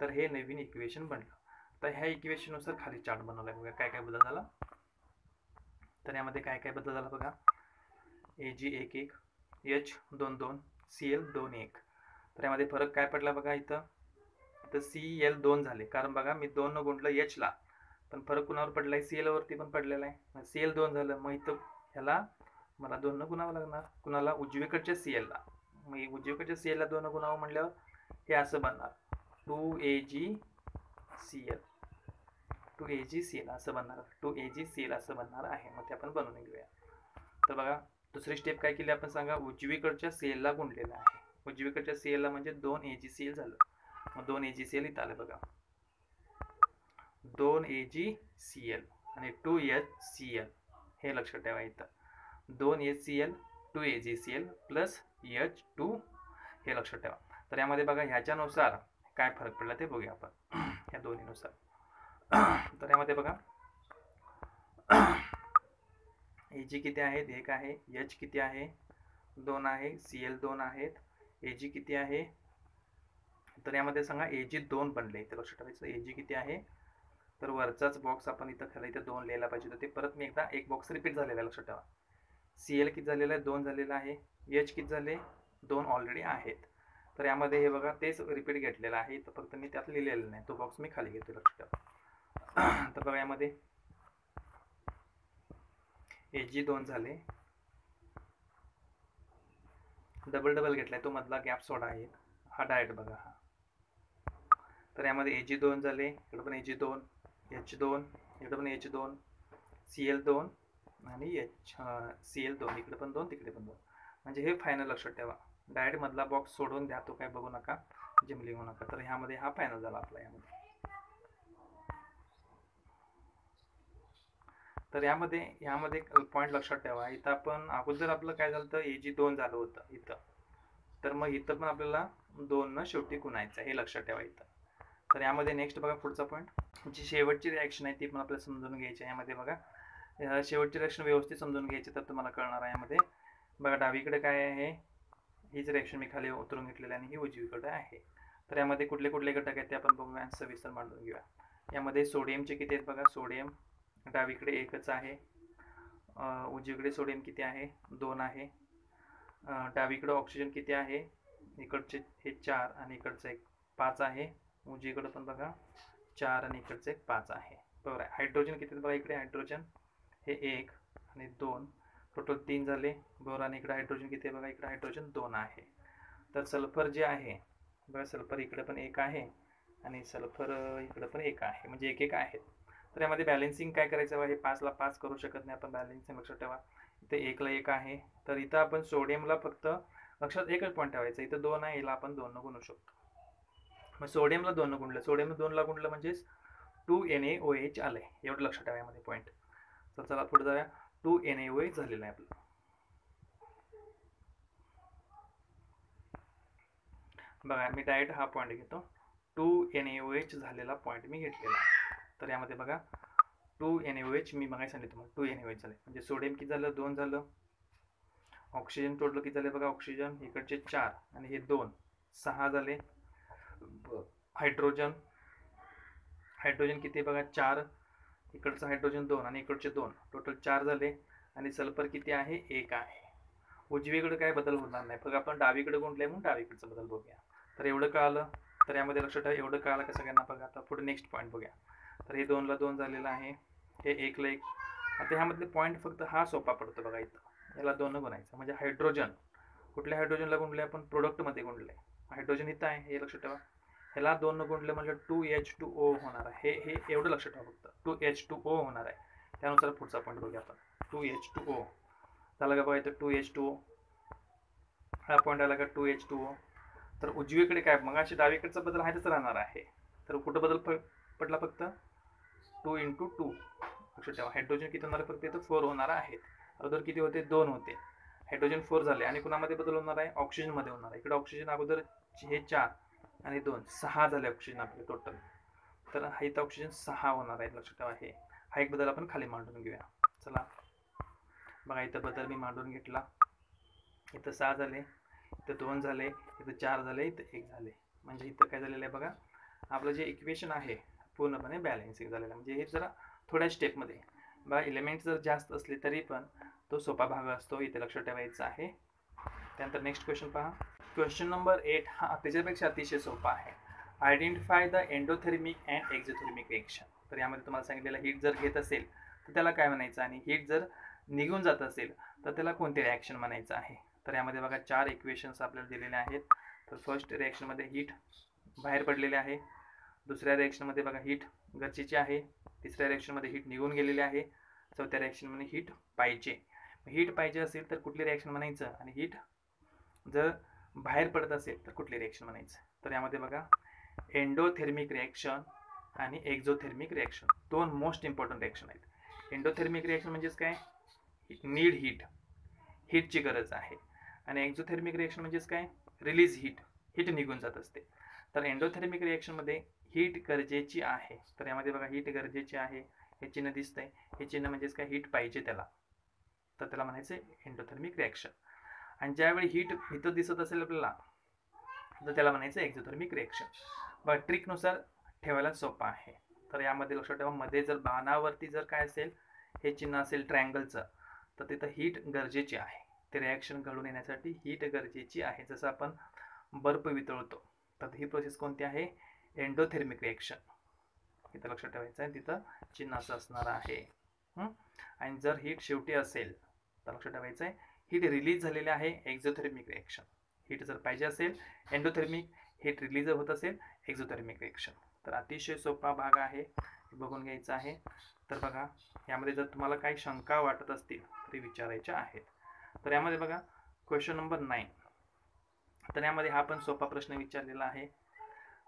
तर हे नवीन इक्वेशन बनलं. तर ह्या इक्वेशन नुसार खाली चार्ट बनवलाय बघा काय काय बदल झाला. तर यामध्ये काय काय बदल झाला बघा, Ag 1 1, H 2 2, Cl 2 1. तर यामध्ये फरक काय पडला बघा, इथं Cl 2 झाले, कारण बघा मी 2 न गुणलं H ला, पण फरक कुणावर पडलाय, Cl वरती पण पडलेला आहे. Cl 2 झालं, मग इथं ह्याला मला 2 न गुणावं लागणार, कुणाला उजवीकडच्या Cl ला. मग उजवीकडच्या Cl ला 2 न गुणावं म्हणल्यावर हे असं बनणार 2AgCl, 2AgCl असं बनणार, 2AgCl असं बनणार आहे. मग ते आपण बनवून घेऊया. तर बघा दुसरी स्टेप काय केली आपण सांगा, उजवीकडच्या Cl ला गुणलेलं आहे, उजवीकडच्या Cl ला म्हणजे 2AgCl झालं. मग 2AgCl इथं आलं बघा, 2AgCl आणि 2HCl हे लक्षात ठेवा इथं, 2HCl 2AgCl प्लस H2 हे लक्षात ठेवा. तर यामध्ये बघा ह्याच्यानुसार काय फरक पडला ते बघूया आपण ह्या दोन्हीनुसार. तर यामध्ये बघा Ag किती आहेत, 1 आहे, H किती आहे 2 आहे, Cl 2 आहेत, Ag किती आहे, तर यामध्ये सांगा Ag 2 बनले. तर लक्षात ठेवायचं Ag किती आहे, तर वरचाच बॉक्स आपण इथं खाली इथं 2 लिहायला पाहिजे, तर ते परत मी एकदा एक बॉक्स रिपीट झालेला आहे लक्षात ठेवा. Cl किती झालेला आहे, 2 झालेला आहे, H किती झाले 2 ऑलरेडी आहेत. तर यामध्ये हे बघा तेच रिपीट घेतलेलं आहे, तर फक्त मी त्यात लिहिलेलं नाही, तो बॉक्स मी खाली घेतो लक्षात ठेवा. तर बघा यामध्ये Ag 2 झाले, डबल डबल घेतलाय, तो मधला गॅप सोडा आहे, हा डायरेक्ट बघा हा. तर यामध्ये Ag 2 झाले, इकडे पण Ag 2, H 2, इकडे पण H 2, Cl 2 आणि Cl 2, इकडे पण 2 तिकडे पण 2, म्हणजे हे फायनल लक्षात ठेवा. डायरेक्ट मधला बॉक्स सोडून द्या, तो काय बघू नका, जिमली होऊ नका. तर ह्यामध्ये हा फायनल झाला आपला यामध्ये. तर यामध्ये पॉईंट लक्षात ठेवा, इथं आपण अगोदर आपलं काय झालं, Ag 2 झालं होतं इथं, तर मग इथं पण आपल्याला 2 न शेवटी गुणायचं हे लक्षात ठेवा इथं. तर यामध्ये नेक्स्ट बघा पुढचा पॉईंट, जी शेवटची रिॲक्शन आहे ती पण आपल्याला समजून घ्यायची आहे. यामध्ये बघा शेवटची रिॲक्शन व्यवस्थित समजून घ्यायची तर तुम्हाला कळणार आहे. यामध्ये बघा डावीकडे काय आहे, हीच रिॲक्शन मी खाली उतरून घेतलेली आणि ही उजवीकडे आहे. तर यामध्ये कुठले कुठले घटक आहेत ते आपण बघूया, सविस्तर मांडून घेऊया. यामध्ये सोडियमचे किती आहेत बघा, सोडियम डावीकडे एकच आहे, उजवीकडे सोडियम किती आहे 2 आहे, डावीकडे ऑक्सिजन किती आहे, इकडचे हे 4 आणि इकडचं एक 5 आहे, उजवीकडे पण बघा 4 आणि इकडचं एक 5 आहे, बरोबर आहे. हायड्रोजन किती बघा, इकडे हायड्रोजन हे 1 आणि 2, टोटल 3 झाले, बरोबर. आणि इकडे हायड्रोजन किती आहे बघा, इकडे हायड्रोजन 2 आहे. तर सल्फर जे आहे बघा, सल्फर इकडे पण 1 आहे आणि सल्फर इकडं पण 1 आहे, म्हणजे 1 आहेत. तर यामध्ये बॅलन्सिंग काय करायचं बघा, हे 5 ला 5 करू शकत नाही आपण बॅलन्सिंग, लक्षात ठेवा. इथे 1 ला 1 आहे, तर इथं आपण सोडियमला फक्त लक्षात एकच पॉईंट ठेवायचा, इथं 2 आहे, याला आपण 2 न गुणू शकतो. मग सोडियमला 2 न गुणलं, सोडियमला 2 ला गुणलं म्हणजेच 2NaOH आलंय, एवढं लक्षात ठेवा यामध्ये पॉईंट. तर चला पुढे जाऊया. 2NaOH झालेलं आहे आपलं. बघा मी डायरेक्ट हा पॉईंट घेतो, 2NaOH झालेला पॉईंट मी घेतलेला आहे. तर यामध्ये बघा 2NaOH मी बघायला सांगितलं तुम्हाला, 2NaOH झाले म्हणजे सोडियम किती झालं, 2 झालं. ऑक्सिजन टोटल किती झाले बघा, ऑक्सिजन इकडचे 4 आणि हे 2, 6 झाले. हायड्रोजन किती बघा, 4, इकडचं हायड्रोजन 2 आणि इकडचे 2, टोटल 4 झाले. आणि सल्फर किती आहे, 1 आहे. उजवीकडे काय बदल होणार नाही, बघा आपण डावीकडे गुंतले म्हणून डावीकडचा बदल बघूया. तर एवढं कळालं, तर यामध्ये लक्षात ठेवा एवढं कळालं का सगळ्यांना. बघा आता पुढे नेक्स्ट पॉईंट बघूया. तर हे 2 ला 2 झालेलं आहे, हे 1 ला 1. आता ह्यामधले पॉईंट फक्त हा सोपा पडतो बघा, इथं याला 2 गुणायचं म्हणजे हायड्रोजन, कुठल्या हायड्रोजनला गुणले आपण, प्रोडक्टमध्ये गुणले. हायड्रोजन इथं आहे, हे लक्षात ठेवा. ह्याला 2 न गुणले म्हणजे 2H2O होणार आहे, हे एवढं लक्षात ठेवा फक्त, 2H2O होणार आहे. त्यानुसार पुढचा पॉईंट बघूया आपण. 2H2O झालं का बघा, इथं 2H2O, हा पॉईंट आला का 2H2O. तर उजवीकडे काय, मग अशी डावीकडचा बदल आहेच राहणार आहे. तर कुठं बदल पडला, फक्त 2 × 2 लक्षात ठेवा. हायड्रोजन किती होणार आहे, फक्त इथं 4 होणार आहेत. अगोदर किती होते, 2 होते, हायड्रोजन 4 झाले. आणि कुणामध्ये बदल होणार आहे, ऑक्सिजन मध्ये होणार आहे. इकडे ऑक्सिजन अगोदर हे 4 आणि 2, 6 झाले ऑक्सिजन आपले टोटल. तर हा इथं ऑक्सिजन 6 होणार आहे, लक्षात ठेवा. हे हा एक बदल आपण खाली मांडून घेऊया. चला बघा, इथं बदल मी मांडून घेतला. इथं 6 झाले, इथं 2 झाले, इथं 4 झाले, इथं 1 झाले. म्हणजे इथं काय झालेलं आहे बघा, आपलं जे इक्वेशन आहे पूर्णपणे बॅलन्सिंग झालेलं. म्हणजे हे जरा थोड्या स्टेपमध्ये बघा, एलिमेंट जर जास्त असले तरी पण तो सोपा भाग असतो, इथे लक्षात ठेवायचा आहे. त्यानंतर नेक्स्ट क्वेश्चन पहा. क्वेश्चन नंबर 8 हा त्याच्यापेक्षा अतिशय सोपा आहे. Identify the endothermic and exothermic reaction. तर यामध्ये तुम्हाला सांगितलेलं, हीट जर घेत असेल तर त्याला काय म्हणायचं, आणि हीट जर निघून जात असेल तर त्याला कोणते रिॲक्शन म्हणायचं आहे. तर यामध्ये बघा 4 इक्वेशन्स आपल्याला दिलेले आहेत. तर फर्स्ट रिॲक्शनमध्ये हीट बाहेर पडलेले आहे, दुसऱ्या रिॲक्शनमध्ये बघा हीट गरजेची आहे, तिसऱ्या रिॲक्शनमध्ये हीट निघून गेलेले आहे, चौथ्या रिॲक्शनमध्ये हीट पाहिजे. हीट पाहिजे असेल तर कुठली रिॲक्शन म्हणायचं, आणि हीट जर बाहेर पडत असेल तर कुठली रिॲक्शन म्हणायचं. तर यामध्ये बघा एंडोथर्मिक रिॲक्शन आणि exothermic reaction, 2 most important reaction आहेत. एंडोथर्मिक रिॲक्शन म्हणजेच काय, नीड हीट, हीटची गरज आहे. आणि एक्झोथर्मिक रिॲक्शन म्हणजेच काय, रिलीज हीट, हीट निघून जात असते. तर एंडोथर्मिक रिॲक्शनमध्ये हीट गरजेची आहे. तर यामध्ये बघा हीट गरजेची आहे, हे चिन्ह दिसतंय, हे चिन्ह म्हणजेच काय, हीट पाहिजे त्याला, तर त्याला म्हणायचं एंडोथर्मिक रिॲक्शन. आणि ज्यावेळी हीट इथं दिसत असेल आपल्याला तर त्याला म्हणायचं एक्झोथर्मिक रिॲक्शन. बघा ट्रिकनुसार ठेवायला सोपं आहे. तर यामध्ये लक्षात ठेवा, मध्ये जर बाणावरती जर काय असेल, हे चिन्ह असेल ट्रायंगलचं, तर तिथं हीट गरजेची आहे. ते रिॲक्शन घडून येण्यासाठी हीट गरजेची आहे. जसं आपण बर्फ वितळतो तर ही प्रोसेस कोणती आहे, एंडोथर्मिक रिॲक्शन. इथं लक्षात ठेवायचं आहे, तिथं चिन्ह असं असणार आहे. आणि जर हीट शेवटी असेल तर लक्षात ठेवायचं आहे, हीट रिलीज झालेली आहे, एक्झोथर्मिक रिॲक्शन. हीट जर पाहिजे असेल एंडोथर्मिक, हीट रिलीज होत असेल एक्झोथर्मिक रिॲक्शन. तर अतिशय सोपा भाग आहे, बघून घ्यायचा आहे. तर बघा यामध्ये जर तुम्हाला काही शंका वाटत असतील तरी विचारायच्या आहेत. तर यामध्ये बघा क्वेश्चन नंबर 9. तर यामध्ये हा पण सोपा प्रश्न विचारलेला आहे.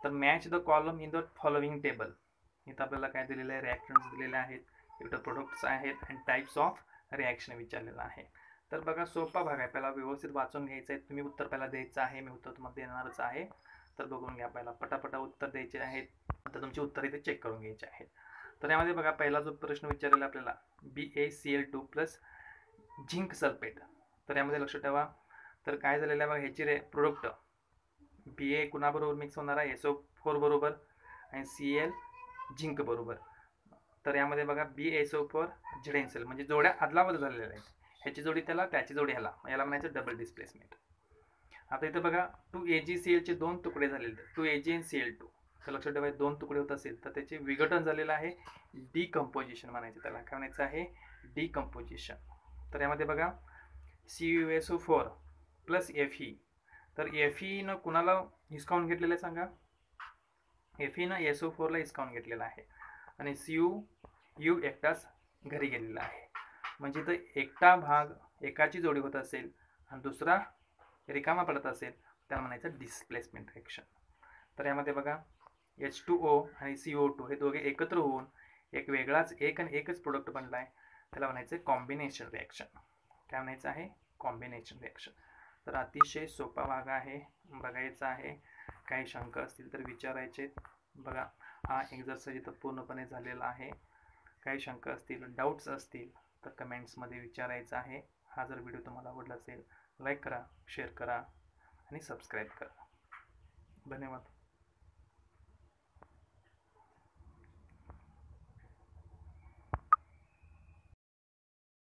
तर match the column in the following table. इथं आपल्याला काय दिलेलं आहे, रिॲक्शन्स दिलेले आहेत, इथं प्रोडक्ट्स आहेत आणि टाइप्स ऑफ रिॲक्शन विचारलेलं आहे. तर बघा सोपा भाग आहे, पहिला व्यवस्थित वाचून घ्यायचं आहे. तुम्ही उत्तर पहिला द्यायचं आहे, मी उत्तर तुम्हाला देणारच आहे. तर बघून घ्या, पहिला पटापटा उत्तर द्यायचे आहेत, तर तुमची उत्तर इथे चेक करून घ्यायचे आहेत. तर यामध्ये बघा पहिला जो प्रश्न विचारलेला आपल्याला, BaCl2 प्लस झिंक सल्फेट. तर यामध्ये लक्षात ठेवा, तर काय झालेलं आहे बघा, ह्याची प्रोडक्ट Ba कुणाबरोबर मिक्स होणार आहे, SO4 बरोबर आणि Cl झिंक बरोबर. तर यामध्ये बघा BaSO4 ZnCl म्हणजे जोड्या अदलाबदल झालेल्या आहेत, ह्याची जोडी त्याला, त्याची जोडी ह्याला, याला म्हणायचं डबल डिस्प्लेसमेंट. आता इथं बघा 2AgCl चे 2 तुकडे झालेले, 2AgCl2. तर लक्षात ठेवा 2 तुकडे होत असेल तर त्याचे विघटन झालेलं आहे, डिकम्पोजिशन म्हणायचं त्याला. काय म्हणायचं आहे, डिकम्पोजिशन. तर यामध्ये बघा CuSO4 प्लस Fe. तर Fe न कुणाला हिसकावून घेतलेलं आहे सांगा, Fe SO4ला हिसकावून घेतलेला आहे आणि CU एकटाच घरी गेलेला आहे. म्हणजे तर एकटा भाग एकाची जोडी होत असेल आणि दुसरा रिकामा पडत असेल त्याला म्हणायचं डिस्प्लेसमेंट रिएक्शन. तर यामध्ये बघा H2O आणि CO2 हे दोघे एकत्र होऊन एक वेगळाच एकच प्रोडक्ट बनला आहे, त्याला म्हणायचं कॉम्बिनेशन रिॲक्शन. काय म्हणायचं आहे? Combination reaction. तर अतिशय सोपा भाग आहे, बघायचा आहे. काही शंका असतील तर विचारायचे. बघा हा एक्झरसाइज इथं पूर्णपणे झालेला आहे. काही शंका असतील, डाऊट्स असतील तर कमेंट्समध्ये विचारायचं आहे. हा जर व्हिडिओ तुम्हाला आवडला असेल लाईक करा, शेअर करा आणि सबस्क्राईब करा. धन्यवाद.